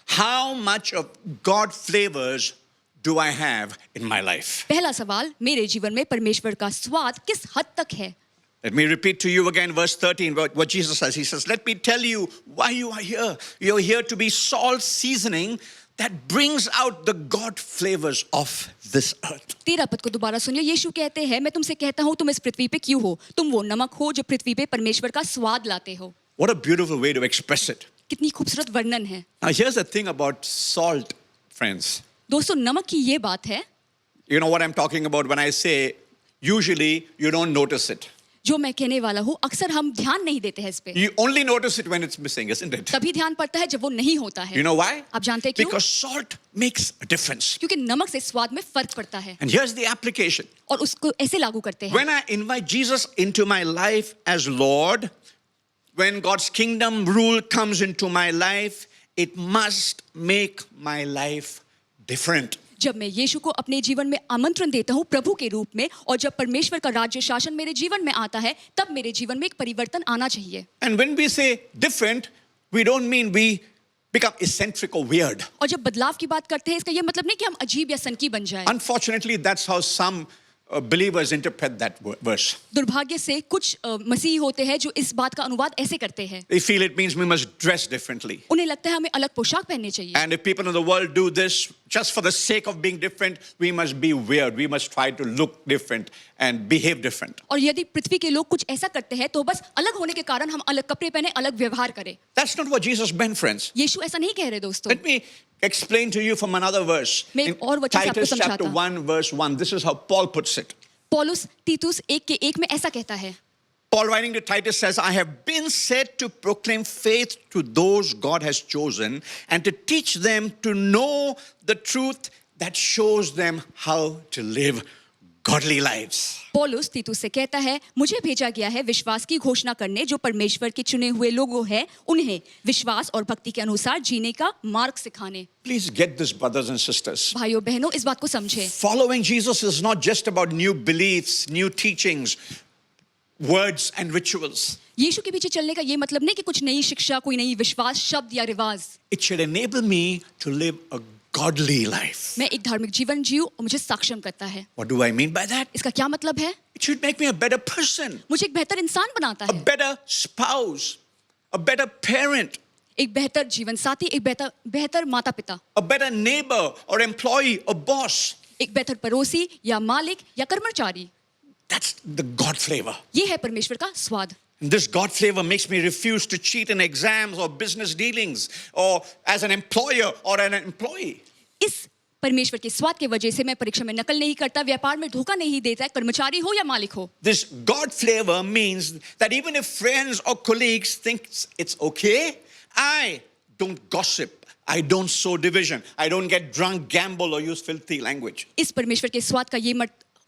How much of God flavors do I have in my life? पहला सवाल, मेरे जीवन में परमेश्वर का स्वाद किस हद तक है. Let me repeat to you again verse 13 what Jesus says. He says, let me tell you why you are here. You're here to be salt seasoning that brings out the God flavors of this earth. 13 पद को दोबारा सुनिए. यीशु कहते हैं, मैं तुमसे कहता हूँ तुम इस पृथ्वी पे क्यों हो. तुम वो नमक हो जो पृथ्वी पे परमेश्वर का स्वाद लाते हो. What a beautiful way to express it. कितनी खूबसूरत वर्णन है. Now here's the thing about salt, friends. दोस्तों, नमक की ये बात है, You know what I'm talking about when I say usually you don't notice it. जो मैं कहने वाला हूँ, अक्सर हम ध्यान नहीं देते हैं इस पे. You only notice it when it's missing, isn't it? तभी ध्यान पड़ता है जब वो नहीं होता है. You know why? आप जानते हैं क्यों? Because salt makes a difference. क्योंकि नमक से स्वाद में फर्क पड़ता है. And here's the application. और उसको ऐसे लागू करते हैं. When I invite Jesus into my life as Lord, when God's kingdom rule comes into my life, it must make my life different. जब मैं यीशु को अपने जीवन में आमंत्रण देता हूँ प्रभु के रूप में, और जब परमेश्वर का राज्य शासन मेरे जीवन में आता है, तब मेरे जीवन में एक परिवर्तन आना चाहिए. And when we say different, we don't mean we become eccentric or weird. और जब बदलाव की बात करते हैं, इसका ये मतलब नहीं कि हम अजीब या सनकी बन जाएं. Unfortunately, that's how some believers interpret that verse. दुर्भाग्य से कुछ मसीही होते हैं जो इस बात का अनुवाद ऐसे करते हैं. They feel it means we must dress differently. उन्हें लगता है हमें अलग पोशाक पहननी चाहिए. And if people in the world do this just for the sake of being different, we must be weird. We must try to look different and behave different. और यदि पृथ्वी के लोग कुछ ऐसा करते हैं तो बस अलग होने के कारण हम अलग कपड़े पहने, अलग व्यवहार करें. That's not what Jesus meant, friends. यीशु ऐसा नहीं कह रहे दोस्तों. Let me explain to you from another verse. मैं In एक और वचन से आपको Titus समझाता chapter हूं. 1 verse 1. This is how Paul puts it. पौलुस तीतुस 1:1 में ऐसा कहता है. Paul writing to Titus says, I have been sent to proclaim faith to those God has chosen and to teach them to know the truth that shows them how to live godly lives. पौलुस तीतुस से कहता है, मुझे भेजा गया है विश्वास की घोषणा करने जो परमेश्वर के चुने हुए लोगों हैं, उन्हें विश्वास और भक्ति के अनुसार जीने का मार्ग सिखाने। Please get this, brothers and sisters. भाइयों बहनों, इस बात को समझें। Following Jesus is not just about new beliefs, new teachings, words and rituals. यीशु के पीछे चलने का ये मतलब नहीं कि कुछ नई शिक्षा, कोई नई विश्वास, शब्द या रिवाज। It should enable me to live a godly life. मैं एक धार्मिक जीवन जीऊं और मुझे सक्षम करता है। What do I mean by that? इसका क्या मतलब है? It should make me a better person, मुझे एक बेहतर इंसान बनाता a है, better spouse, a better parent, एक बेहतर जीवन साथी, एक बेहतर माता पिता, a better neighbor or employee or boss. एक बेहतर पड़ोसी या मालिक या कर्मचारी। That's the God flavor. ये है परमेश्वर का स्वाद। And this God flavor makes me refuse to cheat in exams or business dealings or as an employer or an employee. इस परमेश्वर के स्वाद के वजह से मैं परीक्षा में नकल नहीं करता, व्यापार में धोखा नहीं देता, कर्मचारी हो या मालिक हो। This God flavor means that even if friends or colleagues think it's okay, I don't gossip, I don't sow division, I don't get drunk, gamble or use filthy language. इस परमेश्वर के स्वाद का ये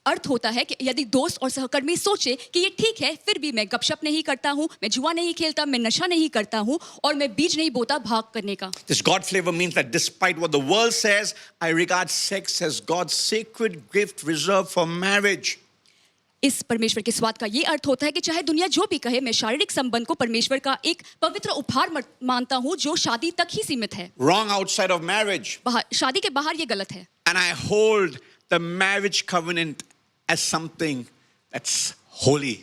अर्थ होता है कि यदि दोस्त और सहकर्मी सोचे कि ये ठीक है, फिर भी मैं गपशप नहीं करता हूँ, मैं जुआ नहीं खेलता, मैं नशा नहीं करता हूँ और मैं बीज नहीं बोता भाग करने का। This God flavor means that despite what the world says, I regard sex as God's sacred gift reserved for marriage. इस परमेश्वर के स्वाद का ये अर्थ होता है कि चाहे दुनिया जो भी कहे, मैं शारीरिक संबंध को परमेश्वर का एक पवित्र उपहार मानता हूँ जो शादी तक ही सीमित है। Wrong outside of marriage. शादी के बाहर ये गलत है। And I hold the marriage covenant as something that's holy.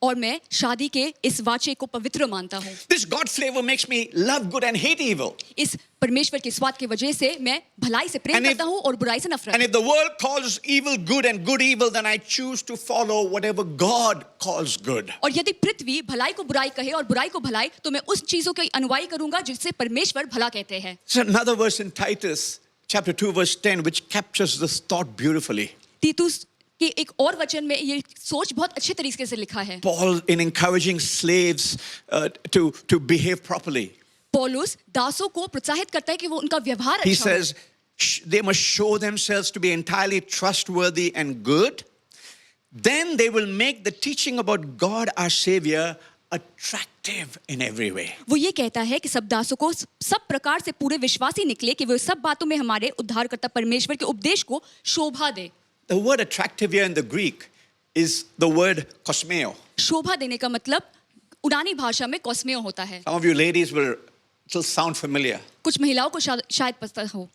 और मैं शादी के इस वाचे को पवित्र मानता हूँ। This God flavor makes me love good and hate evil. इस परमेश्वर के स्वाद की वजह से मैं भलाई से प्रेम करता हूँ और बुराई से नफरत। And if the world calls evil good and good evil, then I choose to follow whatever God calls good. और यदि पृथ्वी भलाई को बुराई कहे और बुराई को भलाई, तो मैं उस चीजों की अनुयायी करूंगा जिससे परमेश्वर भला कहते हैं। There's another verse in Titus chapter 2 verse 10 which captures this thought beautifully. तीतुस कि एक और वचन में ये सोच बहुत अच्छे तरीके से लिखा है। Paul in encouraging slaves to behave properly. पौलुस दासों को प्रोत्साहित करता है कि वो उनका व्यवहार He अच्छा हो। says they must show themselves to be entirely trustworthy and good. Then they will make the teaching about God our Savior attractive in every way. वो ये कहता है कि सब दासों को सब प्रकार से पूरे विश्वासी निकले कि वो सब बातों में हमारे उद्धारकर्ता परमेश्वर के उपदेश को शोभा दे। The word attractive here in the Greek is the word kosmeo. शोभा देने का मतलब उडानी भाषा में कॉस्मेओ होता है। Some of you ladies will still sound familiar. कुछ महिलाओं को शायद पता हो।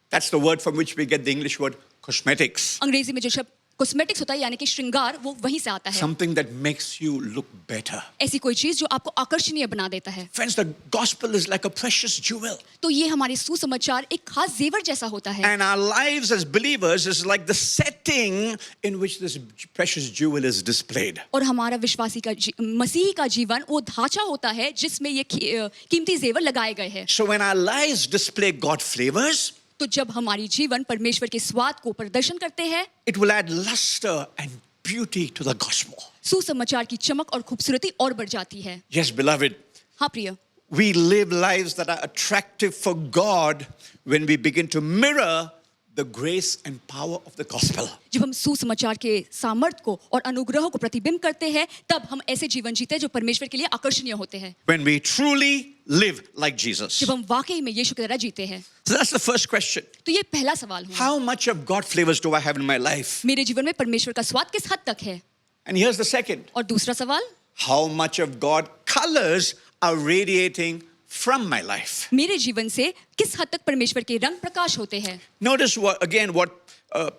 That's the word from which we get the English word cosmetics. अंग्रेजी में जो शब्द कॉस्मेटिक्स होता है यानी कि श्रृंगार, वो वहीं से आता है। Something that makes you look better. ऐसी कोई चीज जो आपको आकर्षणीय बना देता है। Friends, the gospel is like a precious jewel. तो ये हमारे सुसमाचार एक खास जेवर जैसा होता है। And our lives as believers is like the setting in which this precious jewel is displayed. और हमारा विश्वासी का मसीही का जीवन वो ढांचा होता है जिसमें ये कीमती जेवर लगाए गए हैं। So when our lives display God flavors, तो जब हमारी जीवन परमेश्वर के स्वाद को प्रदर्शन करते हैं, it will add luster and beauty to the gospel. सुसमाचार की चमक और खूबसूरती और बढ़ जाती है। Yes, beloved. हाँ प्रिय, We live lives that are attractive for God when we begin to mirror the grace and power of the gospel. जब हम सुसमाचार के सामर्थ को और अनुग्रह को प्रतिबिंब करते हैं, तब हम ऐसे जीवन जीते हैं जो परमेश्वर के लिए आकर्षणीय होते हैं। When we truly live like Jesus. जब हम वाकई में यीशु की तरह जीते हैं। So that's the first question. तो ये पहला सवाल है। How much of God flavors do I have in my life? मेरे जीवन में परमेश्वर का स्वाद किस हद तक है? And here's the second. और दूसरा सवाल, How much of God colors are radiating from my life? मेरे जीवन से किस हद तक परमेश्वर के रंग प्रकाश होते हैं? Notice what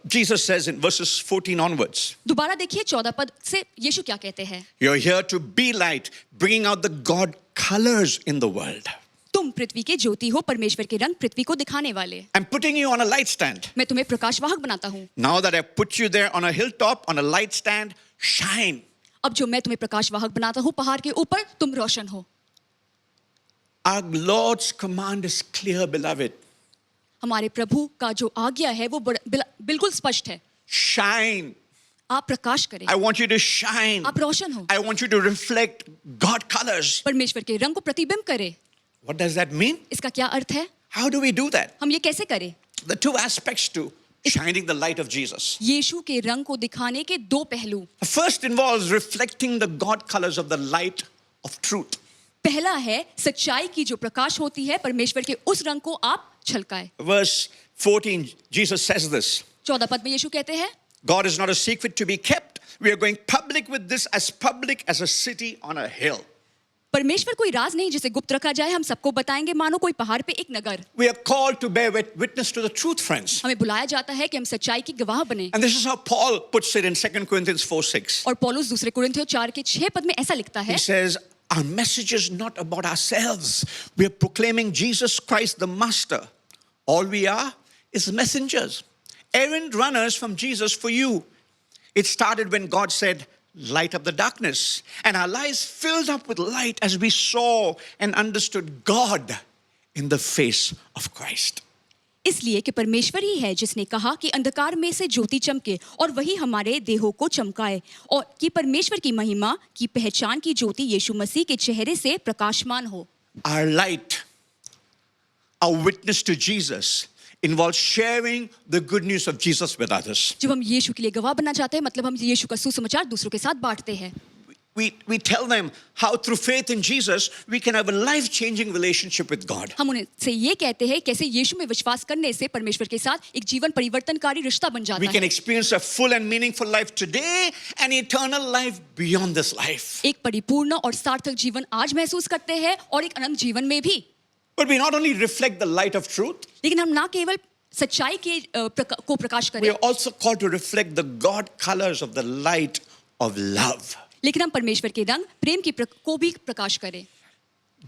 Jesus says in verses 14 onwards. दोबारा देखिए 14 पद से यीशु क्या कहते हैं? You're here to be light, bringing out the God colors in the world. तुम पृथ्वी के ज्योति हो, परमेश्वर के रंग पृथ्वी को दिखाने वाले। I'm putting you on a light stand. मैं तुम्हें प्रकाशवाहक बनाता हूँ। Now that I've put you there on a hilltop, on a light stand, shine. अब जो मैं तुम्हें प्रकाशवाहक बनाता हूँ पहाड़ के ऊपर, तुम रोशन हो। Our Lord's command is clear, beloved. हमारे प्रभु का जो आज्ञा है वो बिल्कुल स्पष्ट है। Shine. आप प्रकाश करें। I want you to shine. आप रोशन हो। I want you to reflect God colors. परमेश्वर के रंग को प्रतिबिंब करें। What does that mean? इसका क्या अर्थ है? How do we do that? हम ये कैसे करें? The two aspects to shining the light of Jesus. यीशु के रंग को दिखाने के दो पहलू. The first involves reflecting the God colors of the light of truth. पहला है सच्चाई की जो प्रकाश होती है, परमेश्वर के उस रंग को आप छलकाएं. Verse 14, Jesus says this. 14 पद में यीशु कहते हैं, God is not a secret to be kept. We are going public with this, as public as a city on a hill. परमेश्वर कोई राज नहीं जिसे गुप्त रखा जाए, हम सबको बताएंगे मानो कोई पहाड़ पे एक नगर. We are called to bear witness to the truth, friends. हमें बुलाया जाता है कि हम सच्चाई की गवाह बने. And this is how Paul puts it in 2 Corinthians 4:6. और पौलुस दूसरे कुरिन्थियों 4 के 6 पद में ऐसा लिखता है. He says, our message is not about ourselves. We are proclaiming Jesus Christ the Master. All we are is messengers, errand runners from Jesus for you. It started when God said, light up the darkness. And our lives filled up with light as we saw and understood God in the face of Christ. इसलिए कि परमेश्वर ही है जिसने कहा कि अंधकार में से ज्योति चमके और वही हमारे देहों को चमकाए, और कि परमेश्वर की महिमा की पहचान की ज्योति यीशु मसीह के चेहरे से प्रकाशमान हो. Our light, our witness to Jesus, involves sharing the good news of Jesus with others. जब हम यीशु के लिए गवाह बनना चाहते हैं, मतलब हम यीशु का सुसमाचार दूसरों के साथ बांटते हैं. We tell them how through faith in Jesus we can have a life-changing relationship with God. हम उनसे ये कहते हैं कैसे यीशु में विश्वास करने से परमेश्वर के साथ एक जीवन परिवर्तनकारी रिश्ता बन जाता We है. can experience a full and meaningful life today and eternal life beyond this life. एक परिपूर्ण और सार्थक जीवन आज महसूस करते हैं और एक अनंत जीवन में भी. But we not only reflect the light of truth, लेकिन हम ना केवल सच्चाई के को प्रकाश करें, we are also called to reflect the God colors of the light of love. लेकिन हम परमेश्वर के रंग प्रेम की को भी प्रकाश करें.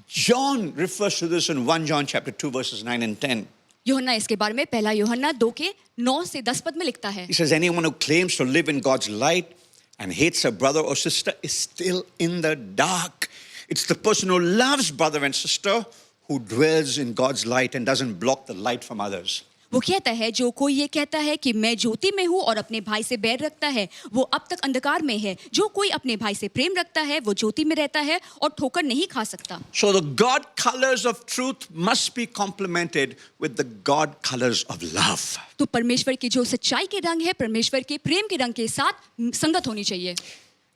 John refers to this in 1 John chapter 2 verses 9 and 10. यूहन्ना इसके बारे में 1 यूहन्ना 2 के 9 से 10 पद में लिखता है. He says anyone who claims to live in God's light and hates a brother or sister is still in the dark. It's the person who loves brother and sister who dwells in God's light and doesn't block the light from others. वो कहता है जो कोई ये कहता है कि मैं ज्योति में हूँ और अपने भाई से बैर रखता है, वो अब तक अंधकार में है. जो कोई अपने भाई से प्रेम रखता है वो ज्योति में रहता है और ठोकर नहीं खा सकता. So the God colors of truth must be complemented with the God colors of love. तो परमेश्वर की जो सच्चाई के रंग है परमेश्वर के प्रेम के रंग के साथ संगत होनी चाहिए.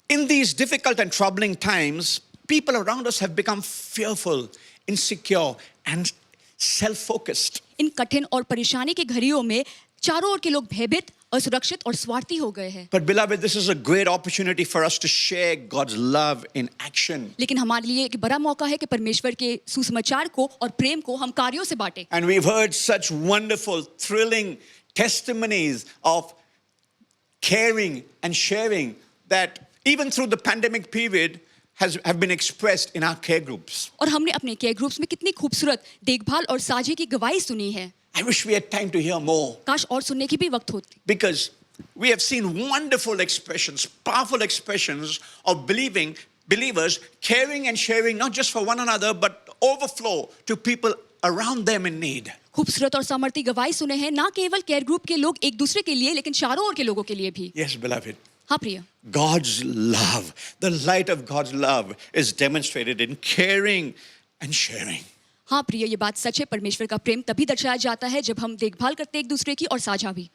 In these difficult and troubling times, people around us have become fearful, insecure and self-focused. इन कठिन और परेशानी के घड़ियों में चारों ओर के लोग भयभीत, असुरक्षित और स्वार्थी हो गए हैं. But beloved, this is a great opportunity for us to share God's love in action. लेकिन हमारे लिए एक बड़ा मौका है कि परमेश्वर के सुसमाचार को और प्रेम को हम कार्यों से बांटें. And we've heard such wonderful, thrilling testimonies of caring and sharing that even through the pandemic period have been expressed in our care groups. और हमने अपने केयर ग्रुप्स में कितनी खूबसूरत देखभाल और साझे की गवाही सुनी है. I wish we had time to hear more. काश और सुनने की भी वक्त होती. Because we have seen wonderful expressions, powerful expressions of believers caring and sharing not just for one another but overflow to people around them in need. खूबसूरत और सामर्थी गवाही सुने हैं, ना केवल केयर ग्रुप के लोग एक दूसरे के लिए लेकिन चारों ओर के लोगों के लिए भी. Yes, beloved. हाँ प्रिय. God's love, the light of God's love is demonstrated in caring and sharing. हाँ प्रिय, ये बात सच है. परमेश्वर का प्रेम तभी दर्शाया जाता है जब हम देखभाल करते हैं एक दूसरे की और साझा भी.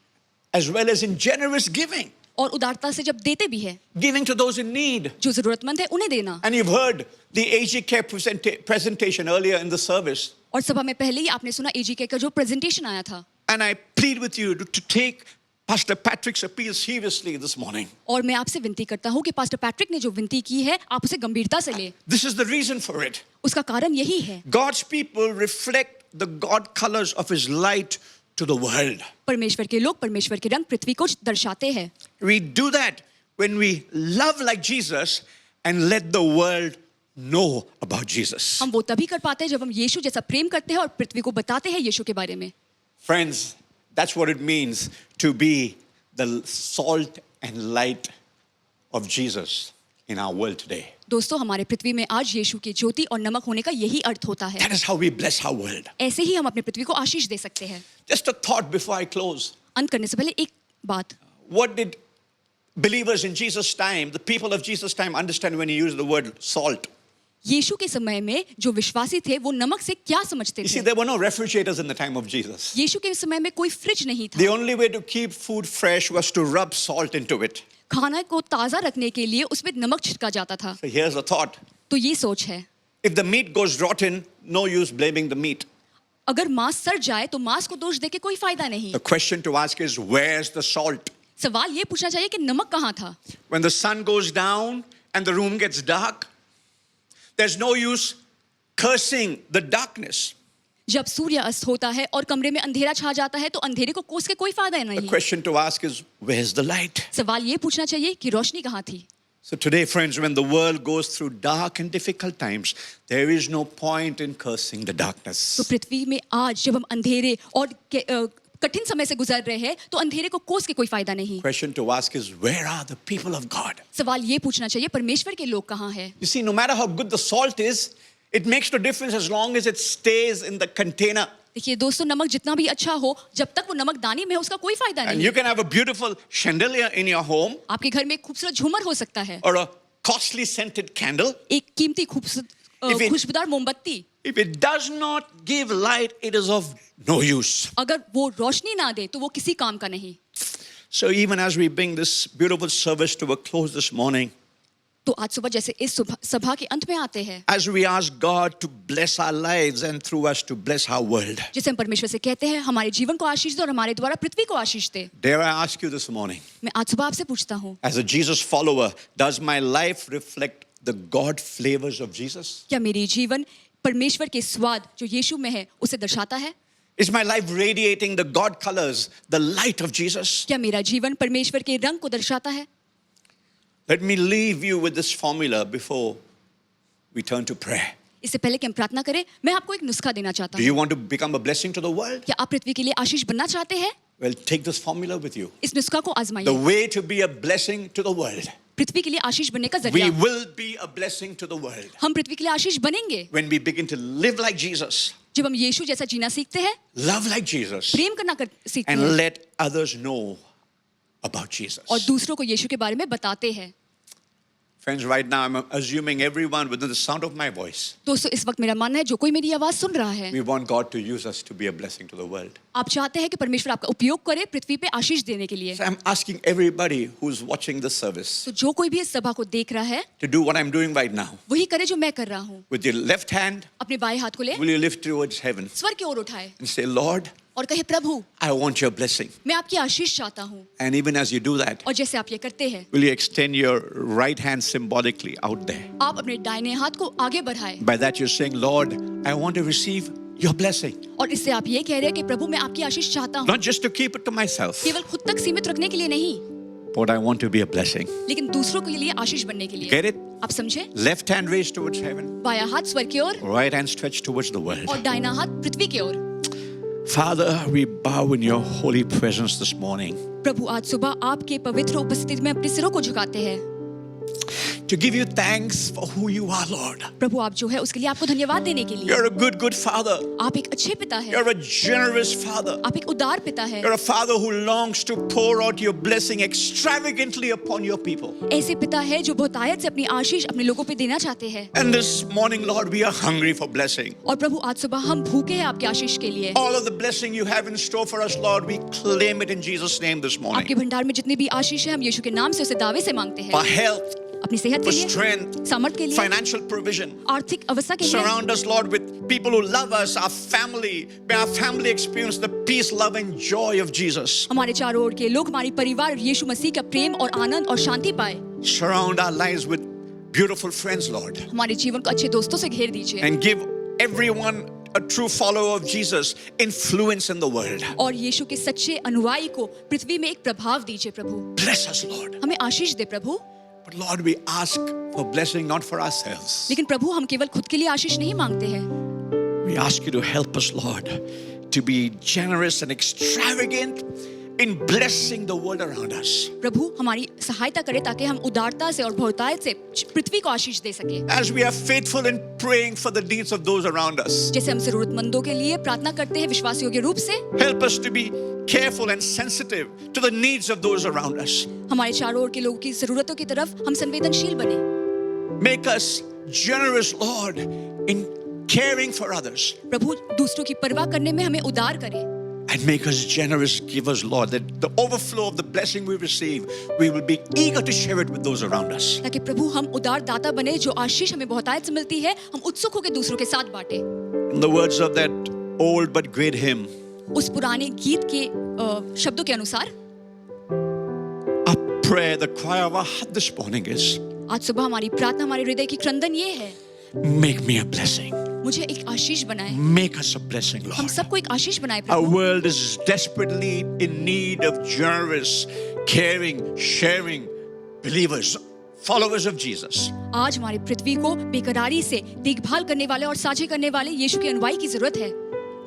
As well as in generous giving. और उदारता से जब देते भी है. Giving to those in need. जो जरूरतमंद है उन्हें देना. And you've heard the AG Care presentation earlier in the service. और सभा में पहले ही आपने सुना AG Care का जो प्रेजेंटेशन आया था. And I plead with you to take Pastor Patrick's appeal seriously this morning. और मैं आपसे विनती करता हूँ कि पास्टर पैट्रिक ने जो विनती की है आप उसे गंभीरता से लें. This is the reason for it. उसका कारण यही है. God's people reflect the God colors of His light to the world. परमेश्वर के लोग परमेश्वर के रंग पृथ्वी को दर्शाते हैं. We do that when we love like Jesus and let the world know about Jesus. हम वो तभी कर पाते हैं जब हम यीशु जैसा प्रेम करते हैं और पृथ्वी को बताते हैं यीशु के बारे में. Friends, that's what it means to be the salt and light of Jesus in our world today. दोस्तों, हमारे पृथ्वी में आज यीशु की ज्योति और नमक होने का यही अर्थ होता है. That is how we bless our world. ऐसे ही हम अपने पृथ्वी को आशीष दे सकते हैं. Just a thought before I close. अंत करने से पहले एक बात. What did believers in Jesus' time, the people of Jesus' time, understand when he used the word salt? यीशु के समय में जो विश्वासी थे वो नमक से क्या समझते You see, थे? there were no refrigerators in the time of Jesus. यीशु के समय में कोई फ्रिज नहीं The था. only way to keep food fresh was to rub salt into it. खाना को ताज़ा रखने के लिए उसमें नमक छिड़का जाता था. So here's the thought. तो ये सोच है, If the meat goes rotten, no use blaming the meat. अगर मांस सड़ जाए तो मांस को दोष देके कोई फायदा नहीं. The question to ask is, where's the salt? सवाल ये पूछना चाहिए कि नमक कहाँ था? When the sun goes down and the room gets dark, there's no use cursing the darkness. जब सूर्य अस्त होता है और कमरे में अंधेरा छा जाता है तो अंधेरे को कोस के कोई फायदा The नहीं. question to ask is, where's the light? सवाल ये पूछना चाहिए कि रोशनी कहाँ थी? So today, friends, when the world goes through dark and difficult times, there is no point in cursing the darkness. तो पृथ्वी में आज जब हम अंधेरे और कठिन समय से गुजर रहे हैं तो अंधेरे को कोस के कोई फायदा नहीं. Question to ask is, where are the people of God? सवाल ये पूछना चाहिए परमेश्वर के लोग कहाँ हैं? You see, no matter how good the salt is, it makes no difference as long as it stays in the container. देखिए दोस्तों, नमक जितना भी अच्छा हो, जब तक वो नमक दानी में है उसका कोई फायदा And नहीं. you can have a beautiful chandelier in your home आपके घर में एक खूबसूरत झूमर हो सकता है, or a costly scented candle. एक कीमती If it- खुशबूदार मोमबत्ती. If it does not give light, it is of no use. अगर वो रोशनी ना दे तो वो किसी काम का नहीं. So even as we bring this beautiful service to a close this morning, तो आज सुबह जैसे इस सभा के अंत में आते हैं, as we ask God to bless our lives and through us to bless our world, जिसे हम परमेश्वर से कहते हैं हमारे जीवन को आशीष दे और हमारे द्वारा पृथ्वी को आशीष दे. dare I ask you this morning, मैं आज सुबह आपसे पूछता हूँ, as a Jesus follower, does my life reflect the God flavors of Jesus? क्या मेरी जीवन परमेश्वर के स्वाद जो यीशु में है उसे दर्शाता है? Is my life radiating the God colors, the light of Jesus? क्या मेरा जीवन परमेश्वर के रंग को दर्शाता है? Let me leave you with this formula before we turn to prayer. इससे पहले कि हम प्रार्थना करें, मैं आपको एक नुस्खा देना चाहता Do हूँ. you want to become a blessing to the world? क्या आप पृथ्वी के लिए आशीष बनना चाहते हैं? Well, take this formula with you. इस नुस्खा को The आजमाइए. way to be a blessing to the world. पृथ्वी के लिए आशीष बनने का We जरिया. will be a blessing to the world हम पृथ्वी के लिए आशीष बनेंगे when we begin to live like Jesus, जब हम यीशु जैसा जीना सीखते हैं, love like Jesus, प्रेम करना सीखते and हैं let others know about Jesus. और दूसरों को यीशु के बारे में बताते हैं. Friends, right now I'm assuming everyone within the sound of my voice, दोस्तों, इस वक्त मेरा मानना है जो कोई मेरी आवाज सुन रहा है, we want God to use us to be a blessing to the world. आप चाहते हैं कि परमेश्वर आपका उपयोग करे पृथ्वी पे आशीष देने के लिए. So I'm asking everybody who's watching this service तो जो कोई भी इस सभा को देख रहा है to do what I'm doing right now. वही करे जो मैं कर रहा हूँ. With your left hand, अपने बाएं हाथ को ले, will you lift towards heaven स्वर की ओर उठाए and say, Lord, और कहे, प्रभु I want your blessing. मैं आपकी आशीष चाहता हूँ. And even as you do that, और जैसे आप ये करते हैं, will you extend your right hand symbolically out there? आप अपने दाहिने हाथ को आगे बढ़ाएं By that you're saying, Lord, I want to receive your blessing. और इससे आप ये कह रहे हैं कि प्रभु मैं आपकी आशीष चाहता हूँ. Not just to keep it to myself, केवल खुद तक सीमित रखने के लिए नहीं, but I want to be a blessing. लेकिन दूसरों के लिए आशीष बनने के लिए. Get it? आप समझे? Left hand raised towards heaven, बायां हाथ स्वर की ओर right hand stretched towards the world. और दाहिना हाथ पृथ्वी की ओर. Father, we bow in your holy presence this morning प्रभु आज सुबह आपके पवित्र उपस्थिति में अपने सिरों को झुकाते हैं. to give you thanks for who you are, Lord. प्रभु आप जो है उसके लिए आपको धन्यवाद देने के लिए. You're a good, good Father. आप एक अच्छे पिता हैं. You're a generous Father. आप एक उदार पिता हैं. You're a Father who longs to pour out your blessing extravagantly upon your people. ऐसे पिता है जो बहुतायत से अपनी आशीष अपने लोगों पे देना चाहते हैं. And this morning, Lord, we are hungry for blessing. और प्रभु आज सुबह हम भूखे हैं आपके आशीष के लिए. All of the blessing you have in store for us, Lord, we claim it in Jesus' name this morning. आपके भंडार में जितनी भी आशीष है हम यीशु के नाम से उसे दावे से मांगते For हैं. health, अपनी सेहत के for लिए, strength, सामर्थ के लिए, financial provision. आर्थिक अवस्था के लिए. Surround us, Lord, with people who love us, our family. May our family experience the peace, love, and joy of Jesus. हमारे चारों ओर के लोग हमारी परिवार यीशु मसीह का प्रेम और आनंद और शांति पाए. Surround our lives with beautiful friends, Lord, हमारे जीवन को अच्छे दोस्तों से घेर दीजिए. and give everyone a true follower of Jesus influence in the world. और यीशु के सच्चे अनुयायी को पृथ्वी में एक प्रभाव दीजिए प्रभु. Bless us, Lord. हमें आशीष दे प्रभु. But Lord, we ask for blessing not for ourselves. लेकिन प्रभु हम केवल खुद के लिए आशीष नहीं मांगते हैं. We ask you to help us, Lord, to be generous and extravagant in blessing the world around us. प्रभु हमारी सहायता करें ताकि हम उदारता से और बहुतायत से पृथ्वी को आशीष दे सके. As we are faithful in praying for the needs of those around us, जैसे हम जरूरतमंदों के लिए प्रार्थना करते हैं विश्वासियों के रूप से, help us to be careful and sensitive to the needs of those around us. हमारे चारों ओर के लोगों की जरूरतों की तरफ हम संवेदनशील बने. Make us generous, Lord, in caring for others. प्रभु दूसरों की परवाह करने में हमें उदार करे And make us generous, give us, Lord, that the overflow of the blessing we receive, we will be eager to share it with those around us. ताकि प्रभु हम उदार दाता बने, जो आशीष हमें बहुतायत से मिलती है हम उत्सुक होकर दूसरों के साथ बांटे। In the words of that old but great hymn, उस पुराने गीत के शब्दों के अनुसार our prayer, the cry of our heart this morning is, आज सुबह हमारी प्रार्थना, हमारे हृदय की क्रंदन ये है, make me a blessing. मुझे एक आशीष बनाए। Make us a blessing, हम Lord. सबको एक आशीष बनाए Our Prabhu. world is desperately in need of generous, caring, sharing believers, followers of Jesus. आज हमारी पृथ्वी को बेकरारी से देखभाल करने वाले और साझे करने वाले यीशु के अनुयायी की जरूरत है,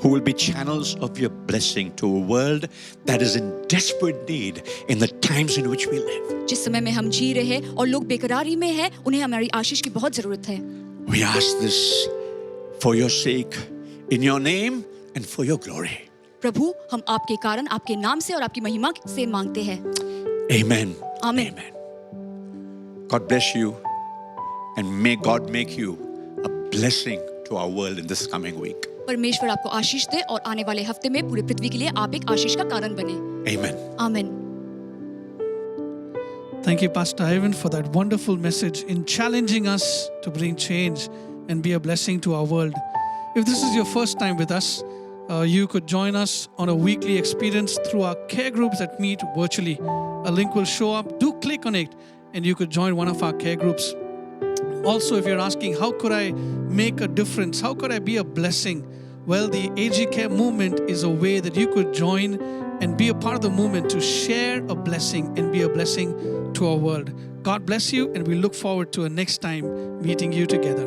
Who will be channels of your blessing to a world that is in desperate need in the times in which we live. जिस समय में हम जी रहे हैं और लोग बेकरारी में हैं, उन्हें हमारी आशीष की बहुत जरूरत है। We ask this for your sake, in your name and for your glory. प्रभु हम आपके कारण, आपके नाम से और आपकी महिमा से मांगते हैं। Amen. आमीन। Amen. God bless you and may God make you a blessing to our world in this coming week. परमेश्वर आपको आशीष दे और आने वाले हफ्ते में पूरी पृथ्वी के लिए आप एक आशीष का कारण बने। Amen. आमीन। Thank you, Pastor Ivan, for that wonderful message in challenging us to bring change and be a blessing to our world. If this is your first time with us, you could join us on a weekly experience through our care groups that meet virtually. A link will show up. Do click on it and you could join one of our care groups. Also, if you're asking, how could I make a difference? How could I be a blessing? Well, the AG Care movement is a way that you could join and be a part of the movement to share a blessing and be a blessing to our world. God bless you, and we look forward to a next time meeting you together.